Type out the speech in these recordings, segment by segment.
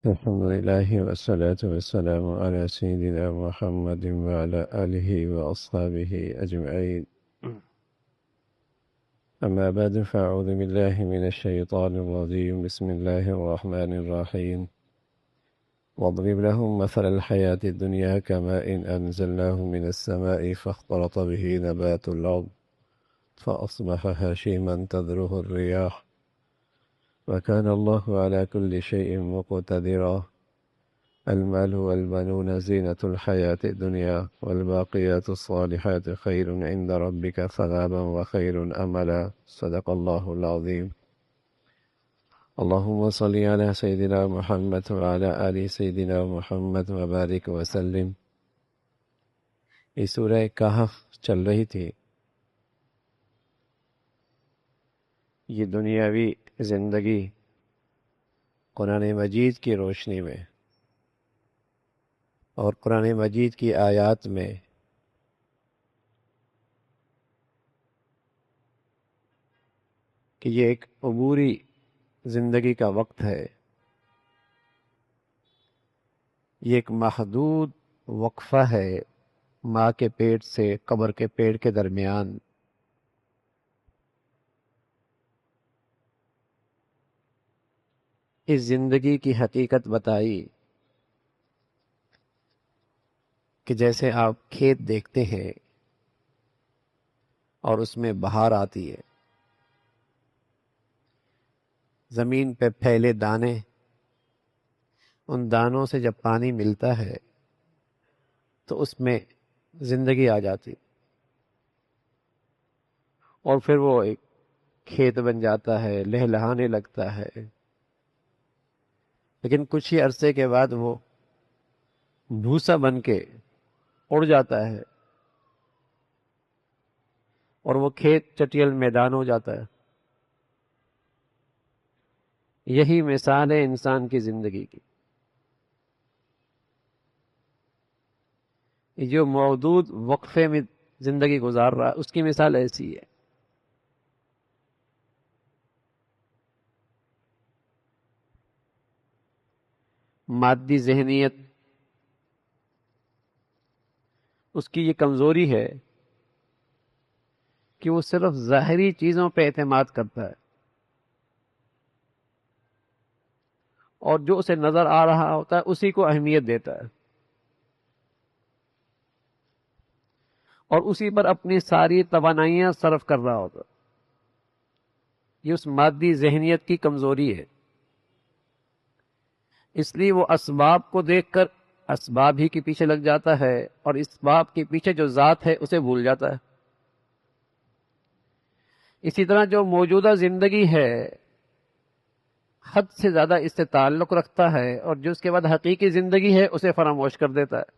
الحمد لله والصلاة والسلام على سيدنا محمد وعلى آله وأصحابه أجمعين. أما بعد فأعوذ بالله من الشيطان الرجيم. بسم الله الرحمن الرحيم. واضرب لهم مثل الحياة الدنيا كماء أنزلناه من السماء فاختلط به نبات الأرض فأصبح هشيما تذروه الرياح وكان الله على كل شيء مقتدرا. المال والبنون زينة الحياة الدنيا والباقيات الصالحات خير عند ربك ثوابا وخير أملا. صدق الله العظيم. اللهم صل على سيدنا محمد وعلى آل سيدنا محمد وبارك وسلم. یہ سورہ کہف چل رہی تھی. یہ دنیاوی زندگی قرآن مجید کی روشنی میں اور قرآن مجید کی آیات میں کہ یہ ایک عبوری زندگی کا وقت ہے، یہ ایک محدود وقفہ ہے ماں کے پیٹ سے قبر کے پیڑ کے درمیان. اس زندگی کی حقیقت بتائی کہ جیسے آپ کھیت دیکھتے ہیں اور اس میں بہار آتی ہے، زمین پہ پھیلے دانے، ان دانوں سے جب پانی ملتا ہے تو اس میں زندگی آ جاتی اور پھر وہ ایک کھیت بن جاتا ہے، لہلہانے لگتا ہے. لیکن کچھ ہی عرصے کے بعد وہ بھوسا بن کے اڑ جاتا ہے اور وہ کھیت چٹیل میدان ہو جاتا ہے. یہی مثال ہے انسان کی زندگی کی. جو موجود وقفے میں زندگی گزار رہا ہے اس کی مثال ایسی ہے. مادی ذہنیت اس کی یہ کمزوری ہے کہ وہ صرف ظاہری چیزوں پہ اعتماد کرتا ہے اور جو اسے نظر آ رہا ہوتا ہے اسی کو اہمیت دیتا ہے اور اسی پر اپنی ساری توانائیاں صرف کر رہا ہوتا ہے. یہ اس مادی ذہنیت کی کمزوری ہے. اس لیے وہ اسباب کو دیکھ کر اسباب ہی کے پیچھے لگ جاتا ہے اور اسباب کے پیچھے جو ذات ہے اسے بھول جاتا ہے. اسی طرح جو موجودہ زندگی ہے حد سے زیادہ اس سے تعلق رکھتا ہے اور جو اس کے بعد حقیقی زندگی ہے اسے فراموش کر دیتا ہے.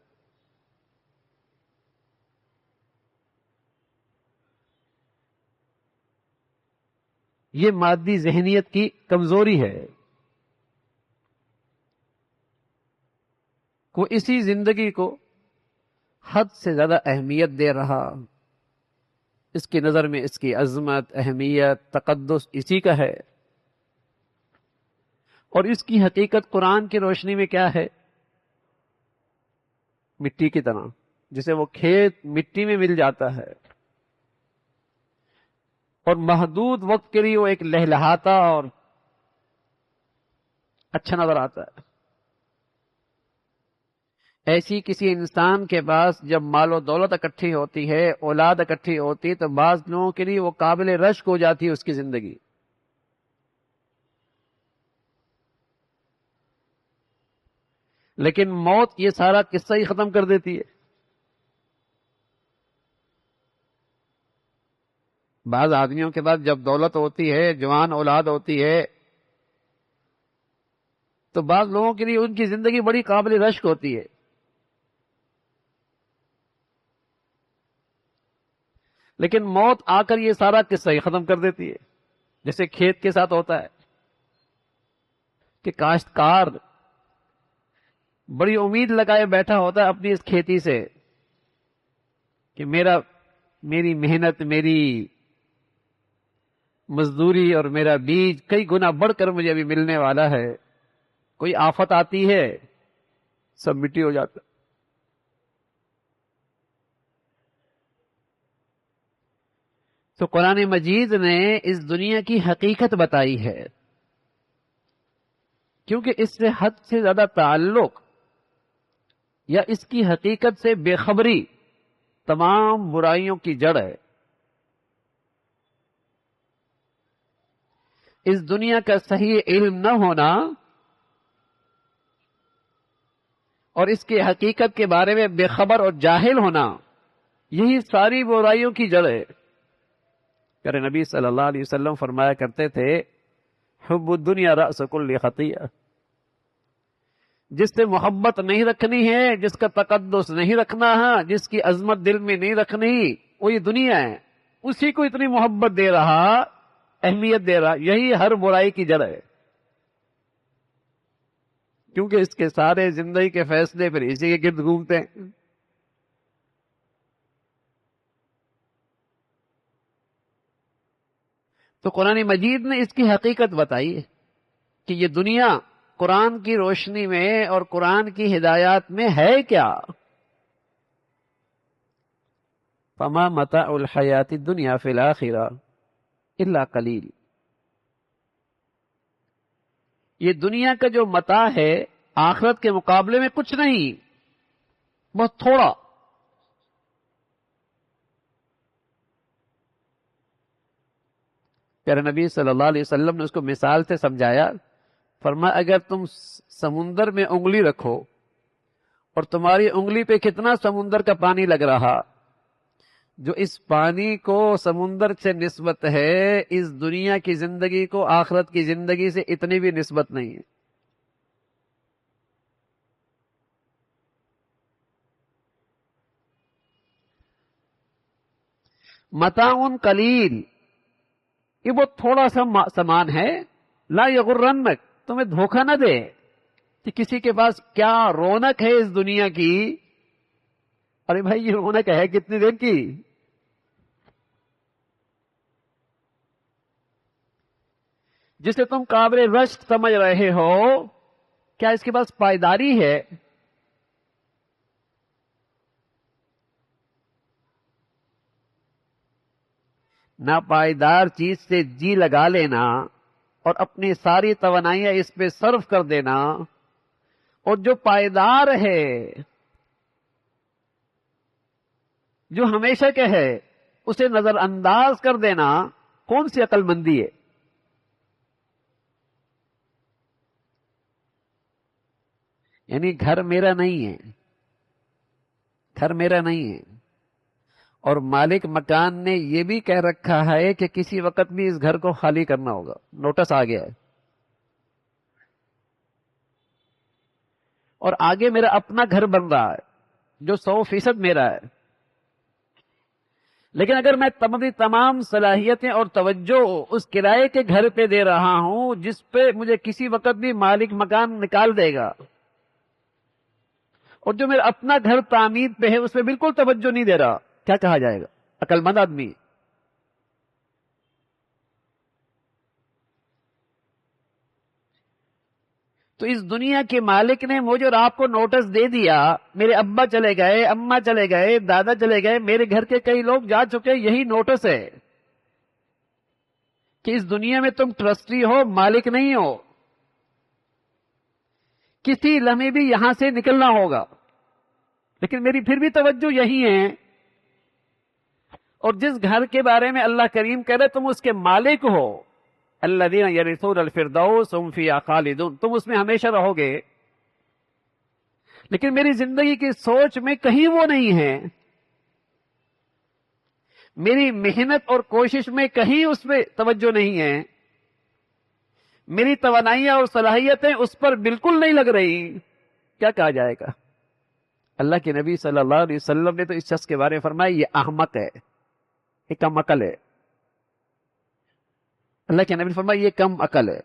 یہ مادی ذہنیت کی کمزوری ہے. وہ اسی زندگی کو حد سے زیادہ اہمیت دے رہا، اس کی نظر میں اس کی عظمت، اہمیت، تقدس اسی کا ہے. اور اس کی حقیقت قرآن کی روشنی میں کیا ہے؟ مٹی کی طرح، جسے وہ کھیت مٹی میں مل جاتا ہے اور محدود وقت کے لیے وہ ایک لہلہاتا اور اچھا نظر آتا ہے. ایسی کسی انسان کے پاس جب مال و دولت اکٹھی ہوتی ہے، اولاد اکٹھی ہوتی ہے، تو بعض لوگوں کے لیے وہ قابل رشک ہو جاتی ہے اس کی زندگی. لیکن موت یہ سارا قصہ ہی ختم کر دیتی ہے. بعض آدمیوں کے پاس جب دولت ہوتی ہے، جوان اولاد ہوتی ہے، تو بعض لوگوں کے لیے ان کی زندگی بڑی قابل رشک ہوتی ہے. لیکن موت آ کر یہ سارا قصہ ہی ختم کر دیتی ہے. جیسے کھیت کے ساتھ ہوتا ہے کہ کاشتکار بڑی امید لگائے بیٹھا ہوتا ہے اپنی اس کھیتی سے کہ میری محنت، میری مزدوری اور میرا بیج کئی گنا بڑھ کر مجھے ابھی ملنے والا ہے. کوئی آفت آتی ہے سب مٹی ہو جاتا. تو قرآن مجید نے اس دنیا کی حقیقت بتائی ہے، کیونکہ اس سے حد سے زیادہ تعلق یا اس کی حقیقت سے بے خبری تمام برائیوں کی جڑ ہے. اس دنیا کا صحیح علم نہ ہونا اور اس کی حقیقت کے بارے میں بے خبر اور جاہل ہونا، یہی ساری برائیوں کی جڑ ہے. پیارے نبی صلی اللہ علیہ وسلم فرمایا کرتے تھے، حب الدنیا رأس کل خطیئہ. جس سے محبت نہیں رکھنی ہے، جس کا تقدس نہیں رکھنا ہے، جس کی عظمت دل میں نہیں رکھنی، وہ یہ دنیا ہے. اسی کو اتنی محبت دے رہا، اہمیت دے رہا، یہی ہر برائی کی جڑ ہے. کیونکہ اس کے سارے زندگی کے فیصلے پھر اسی کے گرد گھومتے ہیں. تو قرآن مجید نے اس کی حقیقت بتائی ہے کہ یہ دنیا قرآن کی روشنی میں اور قرآن کی ہدایات میں ہے کیا. فما متاع الحیات الدنیا فی الآخرہ الا قلیل. یہ دنیا کا جو متاع ہے آخرت کے مقابلے میں کچھ نہیں، بہت تھوڑا. پیارے نبی صلی اللہ علیہ وسلم نے اس کو مثال سے سمجھایا. فرمایا اگر تم سمندر میں انگلی رکھو اور تمہاری انگلی پہ کتنا سمندر کا پانی لگ رہا، جو اس پانی کو سمندر سے نسبت ہے اس دنیا کی زندگی کو آخرت کی زندگی سے اتنی بھی نسبت نہیں ہے. متاع قلیل، یہ بہت تھوڑا سا سامان ہے. لا یغرنک، تمہیں دھوکہ نہ دے کہ کسی کے پاس کیا رونق ہے اس دنیا کی. ارے بھائی یہ رونق ہے کتنی دیر کی؟ جسے تم قابل رشک سمجھ رہے ہو، کیا اس کے پاس پائیداری ہے؟ ناپائیدار چیز سے جی لگا لینا اور اپنی ساری توانائیاں اس پہ صرف کر دینا، اور جو پائیدار ہے، جو ہمیشہ کے ہے، اسے نظر انداز کر دینا، کون سی عقل مندی ہے؟ یعنی گھر میرا نہیں ہے، گھر میرا نہیں ہے، اور مالک مکان نے یہ بھی کہہ رکھا ہے کہ کسی وقت بھی اس گھر کو خالی کرنا ہوگا، نوٹس آ گیا ہے. اور آگے میرا اپنا گھر بن رہا ہے جو 100% میرا ہے. لیکن اگر میں تمام صلاحیتیں اور توجہ اس کرائے کے گھر پہ دے رہا ہوں جس پہ مجھے کسی وقت بھی مالک مکان نکال دے گا، اور جو میرا اپنا گھر تعمیر پہ ہے اس پہ بالکل توجہ نہیں دے رہا، کیا کہا جائے گا؟ عقل مند آدمی. تو اس دنیا کے مالک نے مجھے اور آپ کو نوٹس دے دیا. میرے ابا چلے گئے، اماں چلے گئے، دادا چلے گئے، میرے گھر کے کئی لوگ جا چکے. یہی نوٹس ہے کہ اس دنیا میں تم ٹرسٹی ہو، مالک نہیں ہو. کسی لمحے بھی یہاں سے نکلنا ہوگا، لیکن میری پھر بھی توجہ یہی ہے. اور جس گھر کے بارے میں اللہ کریم کہہ رہے تم اس کے مالک ہو، الذین یرثون الفردوس هم فیہا خالدون، تم اس میں ہمیشہ رہو گے. لیکن میری زندگی کی سوچ میں کہیں وہ نہیں ہے، میری محنت اور کوشش میں کہیں اس پہ توجہ نہیں ہے، میری توانائیاں اور صلاحیتیں اس پر بالکل نہیں لگ رہی. کیا کہا جائے گا؟ اللہ کے نبی صلی اللہ علیہ وسلم نے تو اس شخص کے بارے میں فرمایا یہ احمق ہے، یہ کم عقل ہے. اللہ کے نبی نے فرمایا یہ کم عقل ہے،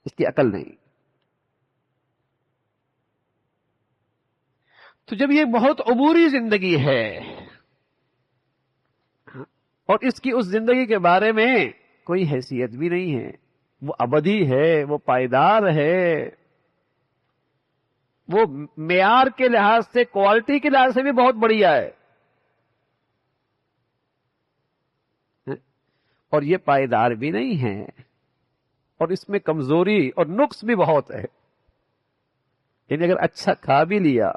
اس کی عقل نہیں. تو جب یہ بہت عبوری زندگی ہے اور اس کی اس زندگی کے بارے میں کوئی حیثیت بھی نہیں ہے، وہ ابدی ہے، وہ پائیدار ہے، وہ معیار کے لحاظ سے، کوالٹی کے لحاظ سے بھی بہت بڑھیا ہے، اور یہ پائیدار بھی نہیں ہے، اور اس میں کمزوری اور نقص بھی بہت ہے۔ یعنی اگر اچھا کھا بھی لیا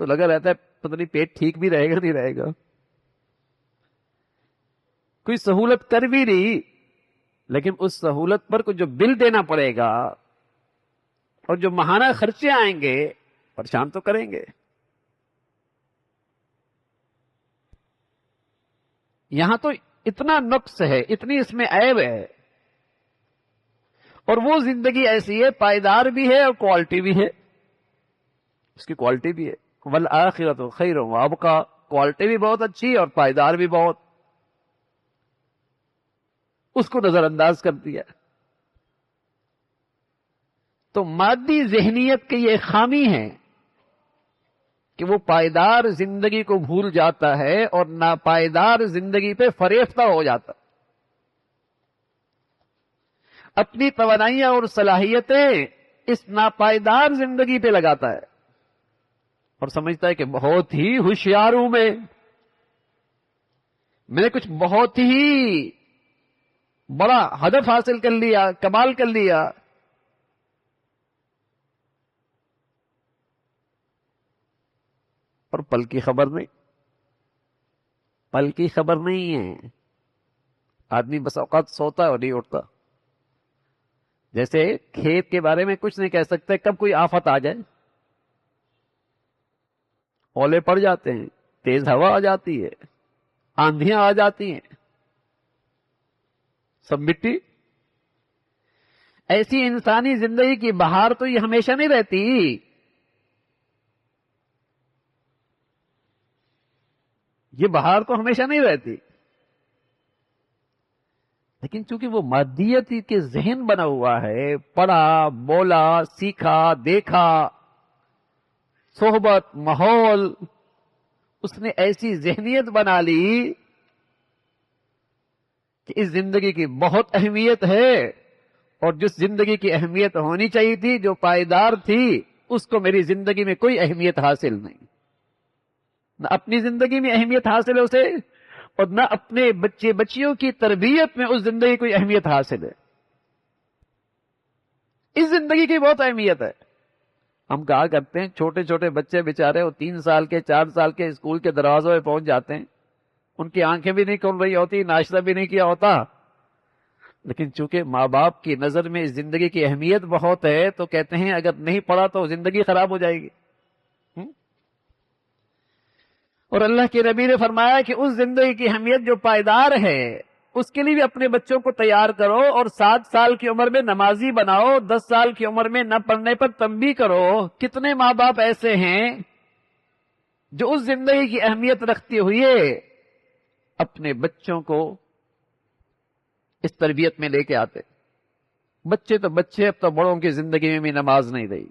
تو لگا رہتا ہے پتہ نہیں پیٹ ٹھیک بھی رہے گا نہیں رہے گا، کوئی سہولت کر بھی رہی، لیکن اس سہولت پر جو بل دینا پڑے گا اور جو ماہانہ خرچے آئیں گے پریشان تو کریں گے۔ یہاں تو اتنا نقص ہے، اتنی اس میں عیب ہے، اور وہ زندگی ایسی ہے پائیدار بھی ہے اور کوالٹی بھی ہے، اس کی کوالٹی بھی ہے۔ والآخرۃ خیر وابقیٰ، کوالٹی بھی بہت اچھی اور پائیدار بھی بہت، اس کو نظر انداز کر دیا۔ تو مادی ذہنیت کی یہ خامی ہے کہ وہ پائیدار زندگی کو بھول جاتا ہے اور ناپائیدار زندگی پہ فریفتہ ہو جاتا، اپنی توانائیاں اور صلاحیتیں اس ناپائیدار زندگی پہ لگاتا ہے اور سمجھتا ہے کہ بہت ہی ہوشیار ہوں میں نے کچھ بہت ہی بڑا ہدف حاصل کر لیا، کمال کر لیا۔ اور پل کی خبر نہیں، پل کی خبر نہیں ہے۔ آدمی بس اوقات سوتا ہے اور نہیں اٹھتا، جیسے کھیت کے بارے میں کچھ نہیں کہہ سکتے، کب کوئی آفت آ جائے، اولے پڑ جاتے ہیں، تیز ہوا آ جاتی ہے، آندھیاں آ جاتی ہیں، سب مٹی۔ ایسی انسانی زندگی کی بہار تو یہ ہمیشہ نہیں رہتی، یہ بہار تو ہمیشہ نہیں رہتی، لیکن چونکہ وہ مادیت کے ذہن بنا ہوا ہے، پڑھا بولا سیکھا دیکھا، صحبت ماحول، اس نے ایسی ذہنیت بنا لی کہ اس زندگی کی بہت اہمیت ہے، اور جس زندگی کی اہمیت ہونی چاہیے تھی، جو پائیدار تھی، اس کو میری زندگی میں کوئی اہمیت حاصل نہیں، نہ اپنی زندگی میں اہمیت حاصل ہے اسے، اور نہ اپنے بچے بچیوں کی تربیت میں اس زندگی کوئی اہمیت حاصل ہے۔ اس زندگی کی بہت اہمیت ہے۔ ہم کہا کرتے ہیں چھوٹے چھوٹے بچے بےچارے، وہ 3 سال کے 4 سال کے اسکول کے دروازوں پہ پہنچ جاتے ہیں، ان کی آنکھیں بھی نہیں کھل رہی ہوتی، ناشتہ بھی نہیں کیا ہوتا، لیکن چونکہ ماں باپ کی نظر میں اس زندگی کی اہمیت بہت ہے تو کہتے ہیں اگر نہیں پڑھا تو زندگی خراب ہو جائے گی۔ اور اللہ کے نبی نے فرمایا کہ اس زندگی کی اہمیت جو پائیدار ہے، اس کے لیے بھی اپنے بچوں کو تیار کرو، اور 7 سال کی عمر میں نمازی بناؤ، 10 سال کی عمر میں نہ پڑھنے پر تنبیہ کرو۔ کتنے ماں باپ ایسے ہیں جو اس زندگی کی اہمیت رکھتے ہوئے اپنے بچوں کو اس تربیت میں لے کے آتے؟ بچے تو بچے، اب تو بڑوں کی زندگی میں بھی نماز نہیں رہی۔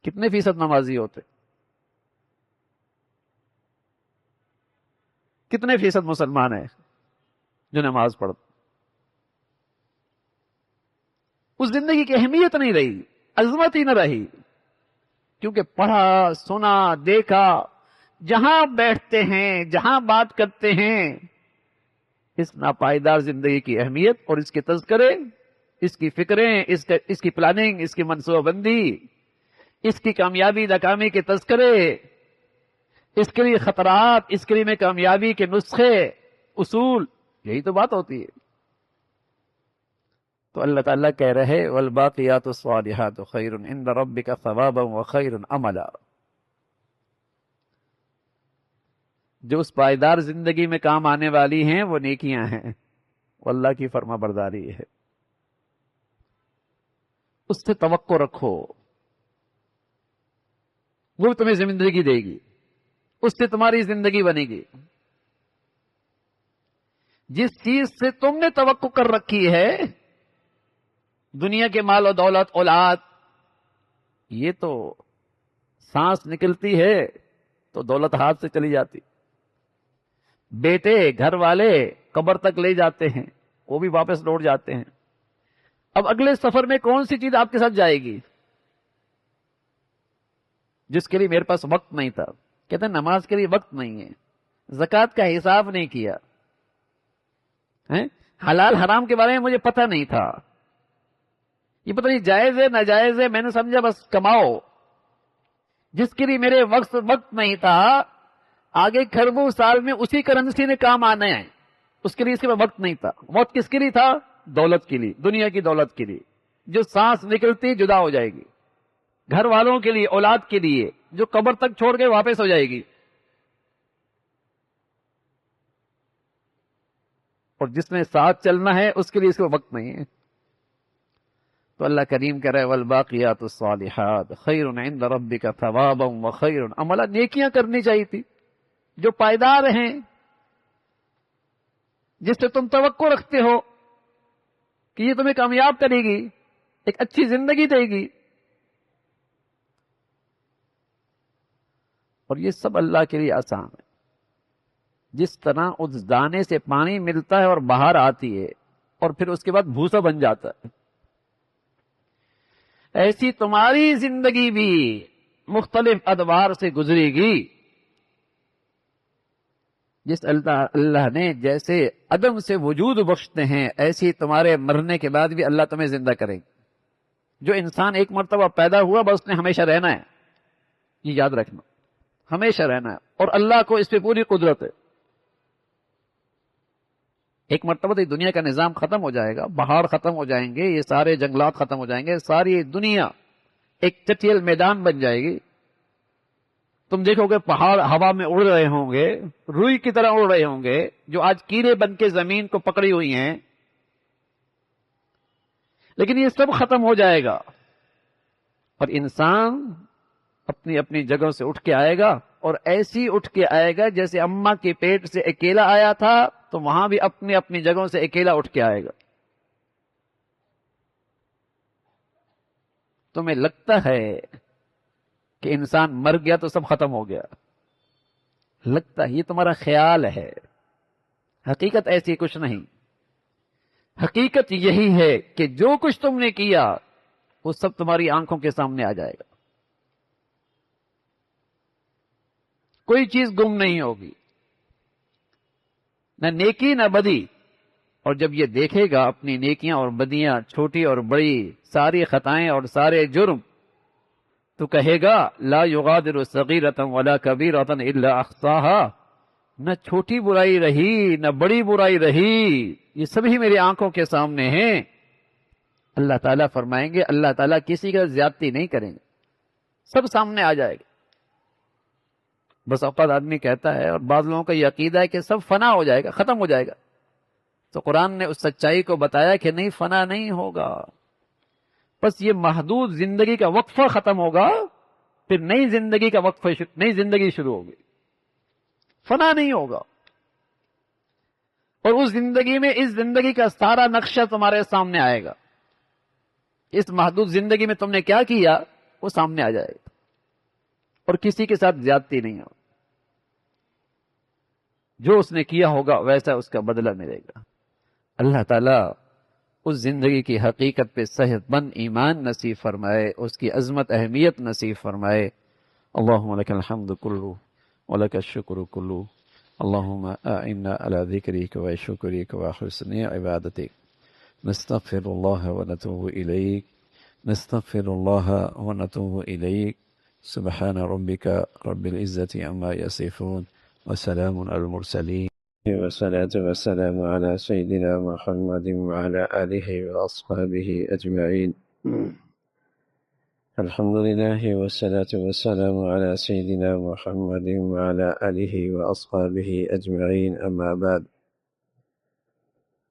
کتنے فیصد نمازی ہوتے؟ کتنے فیصد مسلمان ہیں جو نماز پڑھتے؟ اس زندگی کی اہمیت نہیں رہی، عظمت ہی نہ رہی، کیونکہ پڑھا سنا دیکھا، جہاں بیٹھتے ہیں جہاں بات کرتے ہیں، اس ناپائیدار زندگی کی اہمیت اور اس کے تذکرے، اس کی فکریں، اس کی پلاننگ، اس کی منصوبہ بندی، اس کی کامیابی ناکامی کے تذکرے، اس کے لیے خطرات، اس کے لیے میں کامیابی کے نسخے، اصول، یہی تو بات ہوتی ہے۔ تو اللہ تعالیٰ کہہ رہے والباقیات الصالحات خیر عند ربک ثوابا وخیر عملا، جو اس پائیدار زندگی میں کام آنے والی ہیں وہ نیکیاں ہیں، وہ اللہ کی فرما برداری ہے، اس سے توقع رکھو، وہ تمہیں زندگی دے گی، اس سے تمہاری زندگی بنے گی۔ جس چیز سے تم نے توقع کر رکھی ہے، دنیا کے مال و دولت اولاد، یہ تو سانس نکلتی ہے تو دولت ہاتھ سے چلی جاتی، بیٹے گھر والے قبر تک لے جاتے ہیں، وہ بھی واپس لوٹ جاتے ہیں، اب اگلے سفر میں کون سی چیز آپ کے ساتھ جائے گی جس کے لیے میرے پاس وقت نہیں تھا؟ کہتے ہیں نماز کے لیے وقت نہیں ہے، زکوٰۃ کا حساب نہیں کیا، حلال حرام کے بارے میں مجھے پتہ نہیں تھا، یہ پتہ نہیں جائز ہے ناجائز ہے، میں نے سمجھا بس کماؤ، جس کے لیے میرے وقت نہیں تھا، آگے کھربوں سال میں اسی کرنسی نے کام آنا ہے، اس کے لیے اس کے وقت نہیں تھا۔ وقت کس کے لیے تھا؟ دولت کے لیے، دنیا کی دولت کے لیے، جو سانس نکلتی جدا ہو جائے گی، گھر والوں کے لیے، اولاد کے لیے، جو قبر تک چھوڑ کے واپس ہو جائے گی، اور جس میں ساتھ چلنا ہے اس کے لیے اس کو وقت نہیں ہے۔ تو اللہ کریم کہہ رہے والباقیات الصالحات خیر عند ربک ثوابا وخیر عملا، نیکیاں کرنی چاہیے تھی جو پائیدار ہیں، جس سے تم توقع رکھتے ہو کہ یہ تمہیں کامیاب کرے گی، ایک اچھی زندگی دے گی، اور یہ سب اللہ کے لیے آسان ہے۔ جس طرح اس دانے سے پانی ملتا ہے اور باہر آتی ہے اور پھر اس کے بعد بھوسا بن جاتا ہے، ایسی تمہاری زندگی بھی مختلف ادوار سے گزرے گی۔ جس اللہ نے جیسے عدم سے وجود بخشتے ہیں، ایسی تمہارے مرنے کے بعد بھی اللہ تمہیں زندہ کرے گا۔ جو انسان ایک مرتبہ پیدا ہوا بس اس نے ہمیشہ رہنا ہے، یہ یاد رکھنا، ہمیشہ رہنا ہے، اور اللہ کو اس پہ پوری قدرت ہے۔ ایک مرتبہ تو دنیا کا نظام ختم ہو جائے گا، پہاڑ ختم ہو جائیں گے، یہ سارے جنگلات ختم ہو جائیں گے، ساری دنیا ایک چٹیل میدان بن جائے گی۔ تم دیکھو گے پہاڑ ہوا میں اڑ رہے ہوں گے، روئی کی طرح اڑ رہے ہوں گے، جو آج کیڑے بن کے زمین کو پکڑی ہوئی ہیں، لیکن یہ سب ختم ہو جائے گا، اور انسان اپنی اپنی جگہ سے اٹھ کے آئے گا، اور ایسی اٹھ کے آئے گا جیسے اماں کے پیٹ سے اکیلا آیا تھا، تو وہاں بھی اپنی اپنی جگہوں سے اکیلا اٹھ کے آئے گا۔ تمہیں لگتا ہے کہ انسان مر گیا تو سب ختم ہو گیا، لگتا ہے، یہ تمہارا خیال ہے، حقیقت ایسی کچھ نہیں۔ حقیقت یہی ہے کہ جو کچھ تم نے کیا وہ سب تمہاری آنکھوں کے سامنے آ جائے گا، کوئی چیز گم نہیں ہوگی، نہ نیکی نہ بدی۔ اور جب یہ دیکھے گا اپنی نیکیاں اور بدیاں، چھوٹی اور بڑی، ساری خطائیں اور سارے جرم، تو کہے گا لا یغادر صغیرۃ ولا کبیرۃ الا احصاها، نہ چھوٹی برائی رہی نہ بڑی برائی رہی، یہ سبھی میری آنکھوں کے سامنے ہیں۔ اللہ تعالیٰ فرمائیں گے، اللہ تعالیٰ کسی کا زیادتی نہیں کریں گے، سب سامنے آ جائے گا۔ بس اوقات آدمی کہتا ہے، اور بعض لوگوں کا یہ عقیدہ ہے کہ سب فنا ہو جائے گا، ختم ہو جائے گا، تو قرآن نے اس سچائی کو بتایا کہ نہیں، فنا نہیں ہوگا، بس یہ محدود زندگی کا وقفہ ختم ہوگا، پھر نئی زندگی کا وقفہ، نئی زندگی شروع ہوگی، فنا نہیں ہوگا۔ اور اس زندگی میں اس زندگی کا سارا نقشہ تمہارے سامنے آئے گا، اس محدود زندگی میں تم نے کیا کیا وہ سامنے آ جائے گا، اور کسی کے ساتھ زیادتی نہیں ہو، جو اس نے کیا ہوگا ویسا اس کا بدلہ ملے گا۔ اللہ تعالیٰ اس زندگی کی حقیقت پہ صحت مند ایمان نصیب فرمائے، اس کی عظمت اہمیت نصیب فرمائے۔ اللہم لک الحمد کلو ولک الشکر کلو، اللہم اعنا علی ذکرک و شکرک و حسن عبادتک، نستغفر اللہ و نتوب الیک، نستغفر اللہ و نتوب الیک، سبحان ربک رب العزة عما یصفون وسلام علی المرسلین، والصلاة والسلام على سيدنا محمد وعلى آله وأصحابه أجمعين. الحمد لله والصلاة والسلام على سيدنا محمد وعلى آله وأصحابه أجمعين، أما بعد،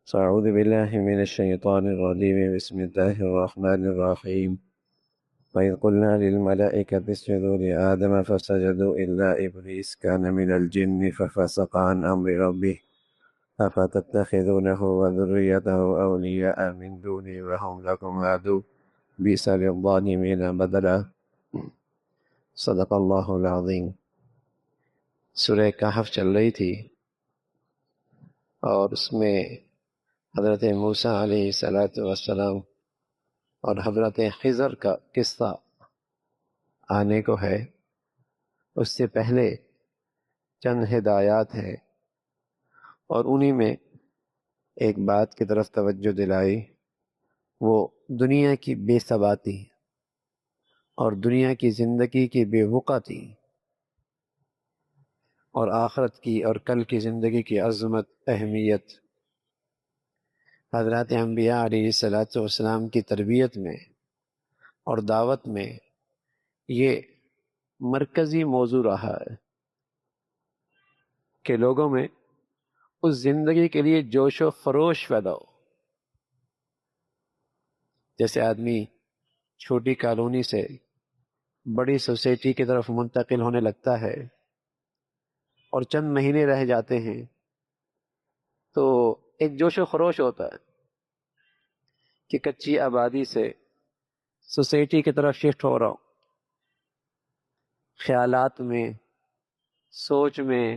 فأعوذ بالله من الشيطان الرجيم، بسم الله الرحمن الرحيم. وإذ قلنا للملائكة اسجدوا لآدم فسجدوا إلا إبليس كان من الجن ففسق عن أمر ربه أفتتخذونه وذريته أولياء من دوني وهم لكم عدو بئس للظالمين بدلا۔ صدق اللہ العظیم۔ سورہ کہف چل رہی تھی، اور اس میں حضرت موسیٰ علیہ السلام اور حضرت خضر کا قصہ آنے کو ہے، اس سے پہلے چند ہدایات ہے، اور انہی میں ایک بات کی طرف توجہ دلائی، وہ دنیا کی بے ثباتی اور دنیا کی زندگی کی بے وقعتی اور آخرت کی اور کل کی زندگی کی عظمت، اہمیت حضرات انبیاء علیہ الصلاۃ والسلام کی تربیت میں اور دعوت میں یہ مرکزی موضوع رہا ہے کہ لوگوں میں اس زندگی کے لیے جوش و خروش پیدا ہو۔ جیسے آدمی چھوٹی کالونی سے بڑی سوسائٹی کی طرف منتقل ہونے لگتا ہے اور چند مہینے رہ جاتے ہیں تو ایک جوش و خروش ہوتا ہے کہ کچی آبادی سے سوسائٹی کی طرف شفٹ ہو رہا ہوں، خیالات میں، سوچ میں،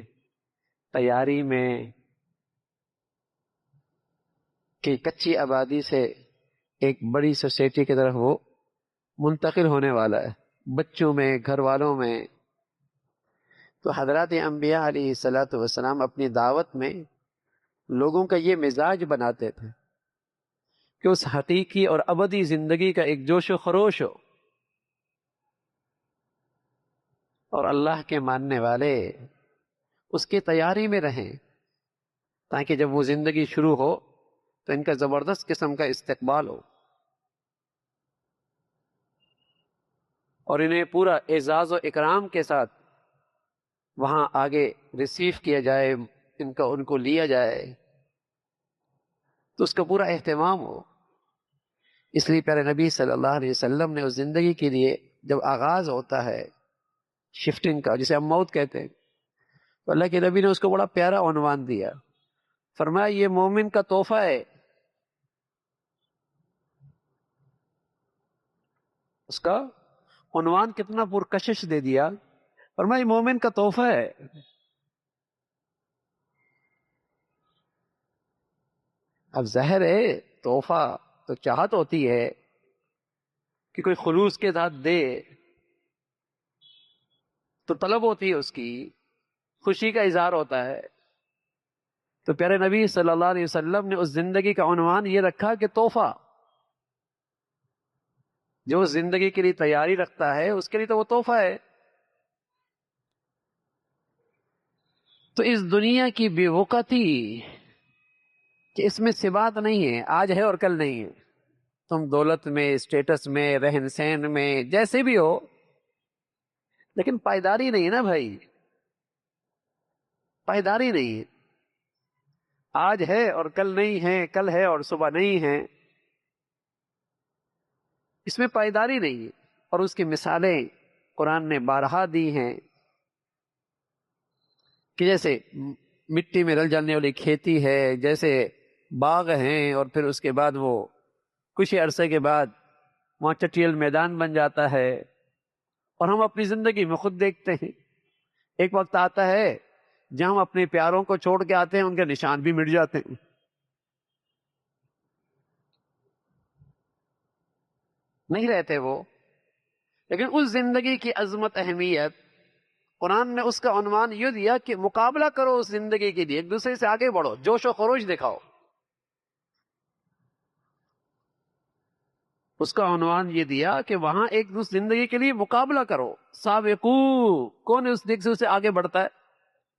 تیاری میں، کہ کچی آبادی سے ایک بڑی سوسائٹی کی طرف وہ منتقل ہونے والا ہے، بچوں میں، گھر والوں میں۔ تو حضرات انبیاء علیہ الصلاۃ والسلام اپنی دعوت میں لوگوں کا یہ مزاج بناتے تھے کہ اس حقیقی اور ابدی زندگی کا ایک جوش و خروش ہو، اور اللہ کے ماننے والے اس کی تیاری میں رہیں، تاکہ جب وہ زندگی شروع ہو تو ان کا زبردست قسم کا استقبال ہو اور انہیں پورا اعزاز و اکرام کے ساتھ وہاں آگے ریسیو کیا جائے، ان کو لیا جائے، تو اس کا پورا اہتمام ہو۔ اس لیے پیارے نبی صلی اللہ علیہ وسلم نے اس زندگی کے لیے جب آغاز ہوتا ہے شفٹنگ کا، جسے ہم موت کہتے ہیں، تو اللہ کے نبی نے اس کو بڑا پیارا عنوان دیا، فرمایا یہ مومن کا تحفہ ہے۔ اس کا عنوان کتنا پرکشش دے دیا، فرمایا یہ مومن کا تحفہ ہے۔ اب ظاہر ہے تحفہ تو چاہت ہوتی ہے کہ کوئی خلوص کے ساتھ دے، تو طلب ہوتی ہے، اس کی خوشی کا اظہار ہوتا ہے۔ تو پیارے نبی صلی اللہ علیہ وسلم نے اس زندگی کا عنوان یہ رکھا کہ تحفہ، جو زندگی کے لیے تیاری رکھتا ہے اس کے لیے تو وہ تحفہ ہے۔ تو اس دنیا کی بے وقتی کہ اس میں ثبات نہیں ہے، آج ہے اور کل نہیں ہے، تم دولت میں، اسٹیٹس میں، رہن سہن میں، جیسے بھی ہو، لیکن پائیداری نہیں ہے نا بھائی، پائیداری نہیں ہے، آج ہے اور کل نہیں ہے، کل ہے اور صبح نہیں ہے، اس میں پائیداری نہیں ہے۔ اور اس کی مثالیں قرآن نے بارہا دی ہیں کہ جیسے مٹی میں رل جانے والی کھیتی ہے، جیسے باغ ہیں، اور پھر اس کے بعد وہ کچھ عرصے کے بعد وہاں چٹیل میدان بن جاتا ہے، اور ہم اپنی زندگی میں خود دیکھتے ہیں ایک وقت آتا ہے جہاں ہم اپنے پیاروں کو چھوڑ کے آتے ہیں، ان کے نشان بھی مٹ جاتے ہیں، نہیں رہتے وہ۔ لیکن اس زندگی کی عظمت، اہمیت، قرآن نے اس کا عنوان یہ دیا کہ مقابلہ کرو اس زندگی کے لیے، ایک دوسرے سے آگے بڑھو، جوش و خروش دکھاؤ۔ اس کا عنوان یہ دیا کہ وہاں ایک دوسرے زندگی کے لیے مقابلہ کرو، سابقو، کون اس دیکھ سے آگے بڑھتا ہے؟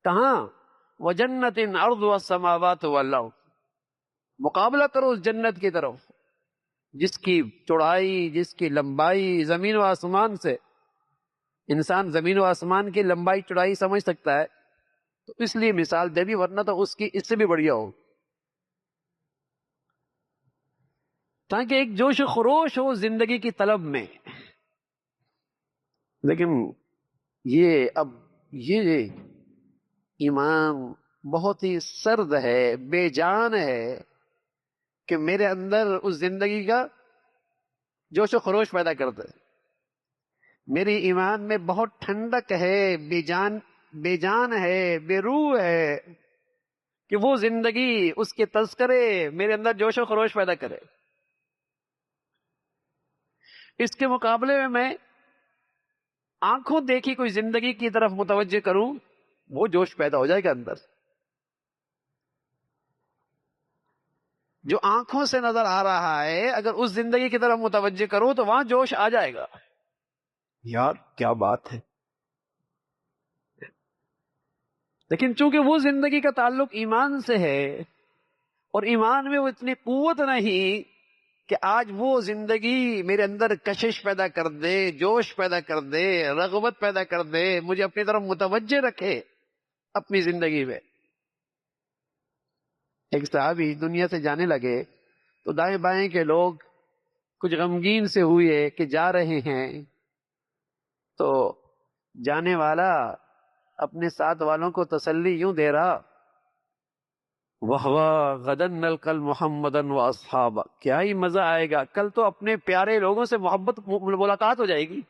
کہاں؟ وجنت عرضها السماوات والارض، مقابلہ کرو اس جنت کی طرف جس کی چوڑائی، جس کی لمبائی زمین و آسمان سے، انسان زمین و آسمان کی لمبائی چوڑائی سمجھ سکتا ہے، تو اس لیے مثال دے دی، ورنہ تو اس کی اس سے بھی بڑھیا ہو، تاکہ ایک جوش و خروش ہو زندگی کی طلب میں۔ لیکن یہ ایمان بہت ہی سرد ہے، بے جان ہے کہ میرے اندر اس زندگی کا جوش و خروش پیدا کرتا ہے۔ میری ایمان میں بہت ٹھنڈک ہے، بے جان ہے، بے روح ہے کہ وہ زندگی، اس کے تذکرے میرے اندر جوش و خروش پیدا کرے۔ اس کے مقابلے میں آنکھوں دیکھی کوئی زندگی کی طرف متوجہ کروں، وہ جوش پیدا ہو جائے گا اندر۔ جو آنکھوں سے نظر آ رہا ہے اگر اس زندگی کی طرف متوجہ کروں تو وہاں جوش آ جائے گا، یار کیا بات ہے۔ لیکن چونکہ وہ زندگی کا تعلق ایمان سے ہے اور ایمان میں وہ اتنی قوت نہیں کہ آج وہ زندگی میرے اندر کشش پیدا کر دے، جوش پیدا کر دے، رغبت پیدا کر دے، مجھے اپنی طرف متوجہ رکھے اپنی زندگی میں۔ ایک صحابی دنیا سے جانے لگے تو دائیں بائیں کے لوگ کچھ غمگین سے ہوئے کہ جا رہے ہیں، تو جانے والا اپنے ساتھ والوں کو تسلی یوں دے رہا، وَهْوَا غَدًا نَلْقَى الْمُحَمَّدًا وَأَصْحَابَهُ، کیا ہی مزہ آئے گا، کل تو اپنے پیارے لوگوں سے ملاقات ہو جائے گی،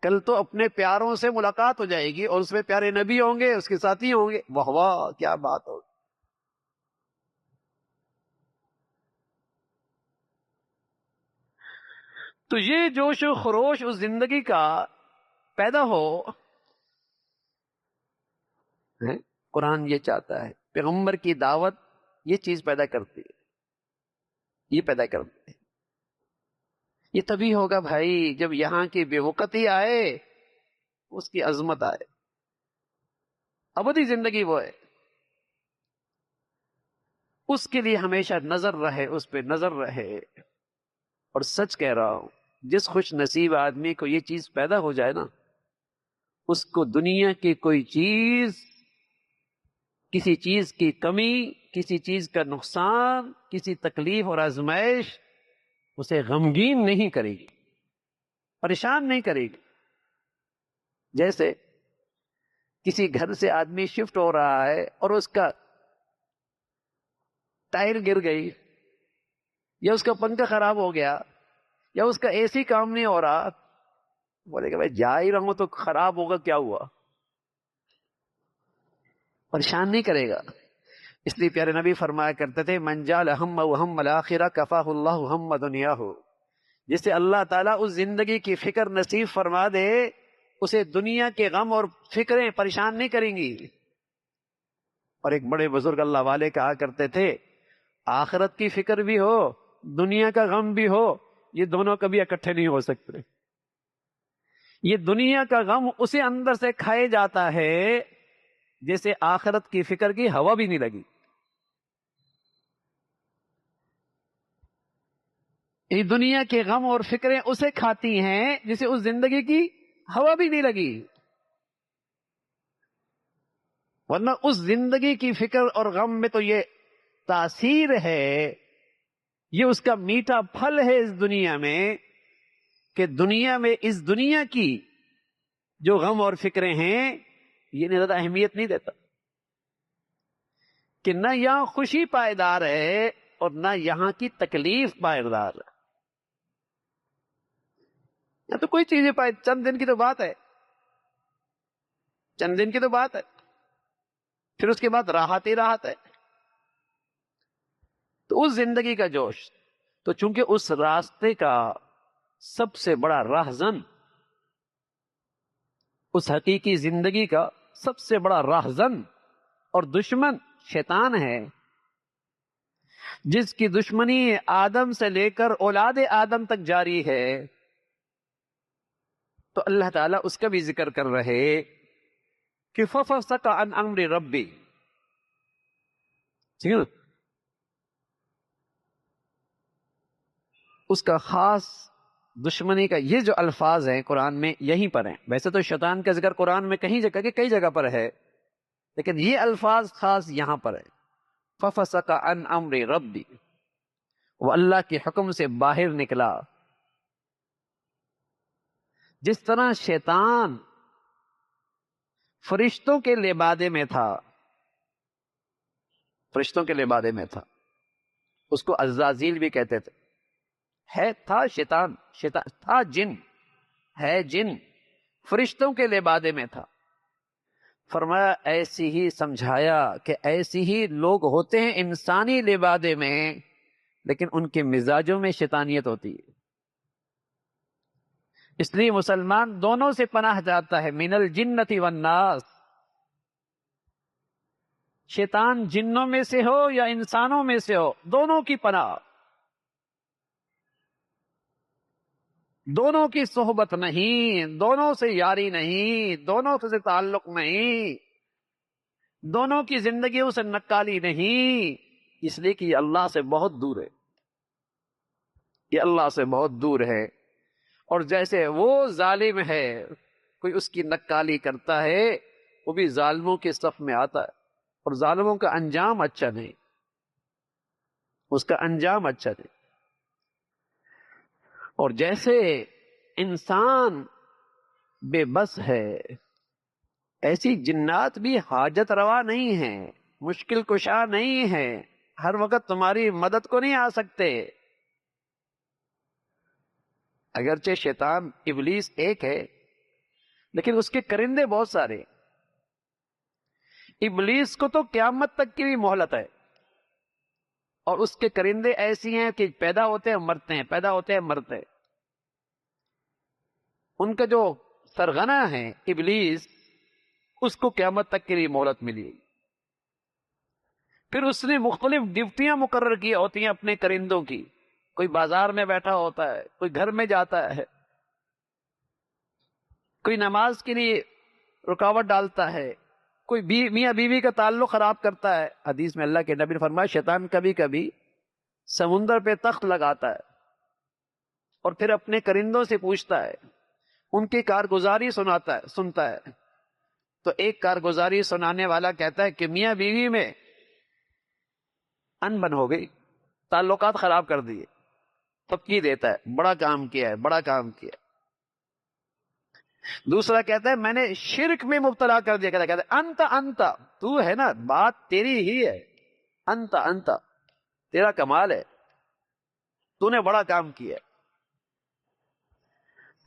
کل تو اپنے پیاروں سے ملاقات ہو جائے گی اور اس میں پیارے نبی ہوں گے، اس کے ساتھی ہوں گے، واہ کیا بات ہوگی۔ تو یہ جوش و خروش اس زندگی کا پیدا ہو، قرآن یہ چاہتا ہے، پیغمبر کی دعوت یہ چیز پیدا کرتی ہے، یہ پیدا کرتی ہے۔ یہ تبھی ہوگا بھائی جب یہاں کی بے وقتی آئے، اس کی عظمت آئے، ابدی زندگی وہ ہے، اس کے لیے ہمیشہ نظر رہے، اس پہ نظر رہے۔ اور سچ کہہ رہا ہوں، جس خوش نصیب آدمی کو یہ چیز پیدا ہو جائے نا، اس کو دنیا کی کوئی چیز، کسی چیز کی کمی، کسی چیز کا نقصان، کسی تکلیف اور آزمائش اسے غمگین نہیں کرے گی، پریشان نہیں کرے گی۔ جیسے کسی گھر سے آدمی شفٹ ہو رہا ہے اور اس کا ٹائر گر گئی، یا اس کا پنکھا خراب ہو گیا، یا اس کا اے سی کام نہیں ہو رہا، بولے کہ بھائی جا ہی رہا ہوں تو خراب ہوگا، کیا ہوا، پریشان نہیں کرے گا۔ اس لیے پیارے نبی فرمایا کرتے تھے، من جعل ہمہ ہم الآخرہ کفاہ اللہ ہم دنیاہ، جسے اللہ تعالیٰ اس زندگی کی فکر نصیب فرما دے، اسے دنیا کے غم اور فکریں پریشان نہیں کریں گی۔ اور ایک بڑے بزرگ اللہ والے کہا کرتے تھے، آخرت کی فکر بھی ہو، دنیا کا غم بھی ہو، یہ دونوں کبھی اکٹھے نہیں ہو سکتے۔ یہ دنیا کا غم اسے اندر سے کھائے جاتا ہے جیسے آخرت کی فکر کی ہوا بھی نہیں لگی۔ یہ دنیا کے غم اور فکریں اسے کھاتی ہیں جسے اس زندگی کی ہوا بھی نہیں لگی، ورنہ اس زندگی کی فکر اور غم میں تو یہ تاثیر ہے، یہ اس کا میٹھا پھل ہے اس دنیا میں، کہ دنیا میں اس دنیا کی جو غم اور فکریں ہیں یہ زیادہ اہمیت نہیں دیتا، کہ نہ یہاں خوشی پائیدار ہے اور نہ یہاں کی تکلیف پائیدار ہے۔ تو کوئی چیزیں پائے، چند دن کی تو بات ہے، چند دن کی تو بات ہے، پھر اس کے بعد راحت ہی راحت ہے۔ تو اس زندگی کا جوش، تو چونکہ اس راستے کا سب سے بڑا راہزن، اس حقیقی زندگی کا سب سے بڑا راہزن اور دشمن شیطان ہے، جس کی دشمنی آدم سے لے کر اولاد آدم تک جاری ہے، تو اللہ تعالیٰ اس کا بھی ذکر کر رہے کہ فَفَسَقَ عَنْ أَمْرِ رَبِّ، ٹھیک ہے نا، اس کا خاص دشمنی کا یہ جو الفاظ ہیں قرآن میں یہیں پر ہیں، ویسے تو شیطان کا ذکر قرآن میں کہیں جگہ کہ کئی جگہ پر ہے، لیکن یہ الفاظ خاص یہاں پر ہے، فَفَسَقَ عَنْ أَمْرِ رَبِّ، وہ اللہ کے حکم سے باہر نکلا۔ جس طرح شیطان فرشتوں کے لبادے میں تھا، فرشتوں کے لبادے میں تھا، اس کو عزازیل بھی کہتے تھے، تھا شیطان تھا جن، ہے جن، فرشتوں کے لبادے میں تھا۔ فرمایا ایسی ہی سمجھایا کہ ایسی ہی لوگ ہوتے ہیں انسانی لبادے میں، لیکن ان کے مزاجوں میں شیطانیت ہوتی ہے۔ اس لیے مسلمان دونوں سے پناہ جاتا ہے، من الجنت والناس، شیطان جنوں میں سے ہو یا انسانوں میں سے ہو، دونوں کی پناہ، دونوں کی صحبت نہیں، دونوں سے یاری نہیں، دونوں سے تعلق نہیں، دونوں کی زندگیوں سے نکالی نہیں، اس لیے کہ یہ اللہ سے بہت دور ہے، یہ اللہ سے بہت دور ہے۔ اور جیسے وہ ظالم ہے، کوئی اس کی نکالی کرتا ہے، وہ بھی ظالموں کے صف میں آتا ہے، اور ظالموں کا انجام اچھا نہیں، اس کا انجام اچھا نہیں۔ اور جیسے انسان بے بس ہے، ایسی جنات بھی حاجت روا نہیں ہیں، مشکل کشا نہیں ہے، ہر وقت تمہاری مدد کو نہیں آ سکتے۔ اگرچہ شیطان ابلیس ایک ہے، لیکن اس کے کرندے بہت سارے۔ ابلیس کو تو قیامت تک کی بھی مہلت ہے، اور اس کے کرندے ایسی ہیں کہ پیدا ہوتے ہیں مرتے ہیں، پیدا ہوتے ہیں مرتے ہیں۔ ان کا جو سرغنہ ہے ابلیس، اس کو قیامت تک کے لیے مہلت ملی۔ پھر اس نے مختلف ڈیوٹیاں مقرر کی ہوتی ہیں اپنے کرندوں کی، کوئی بازار میں بیٹھا ہوتا ہے، کوئی گھر میں جاتا ہے، کوئی نماز کے لیے رکاوٹ ڈالتا ہے، کوئی میاں بیوی کا تعلق خراب کرتا ہے۔ حدیث میں اللہ کے نبی نے فرمایا شیطان کبھی کبھی سمندر پہ تخت لگاتا ہے اور پھر اپنے کرندوں سے پوچھتا ہے، ان کی کارگزاری سنتا ہے۔ تو ایک کارگزاری سنانے والا کہتا ہے کہ میاں بیوی میں ان بن ہو گئی، تعلقات خراب کر دیے، تبکی دیتا ہے، بڑا کام کیا ہے، بڑا کام کیا۔ دوسرا کہتا ہے میں نے شرک میں مبتلا کر دیا، کہتا ہے انت تو ہے نا، بات تیری ہی ہے، انت تیرا کمال ہے، تو نے بڑا کام کیا۔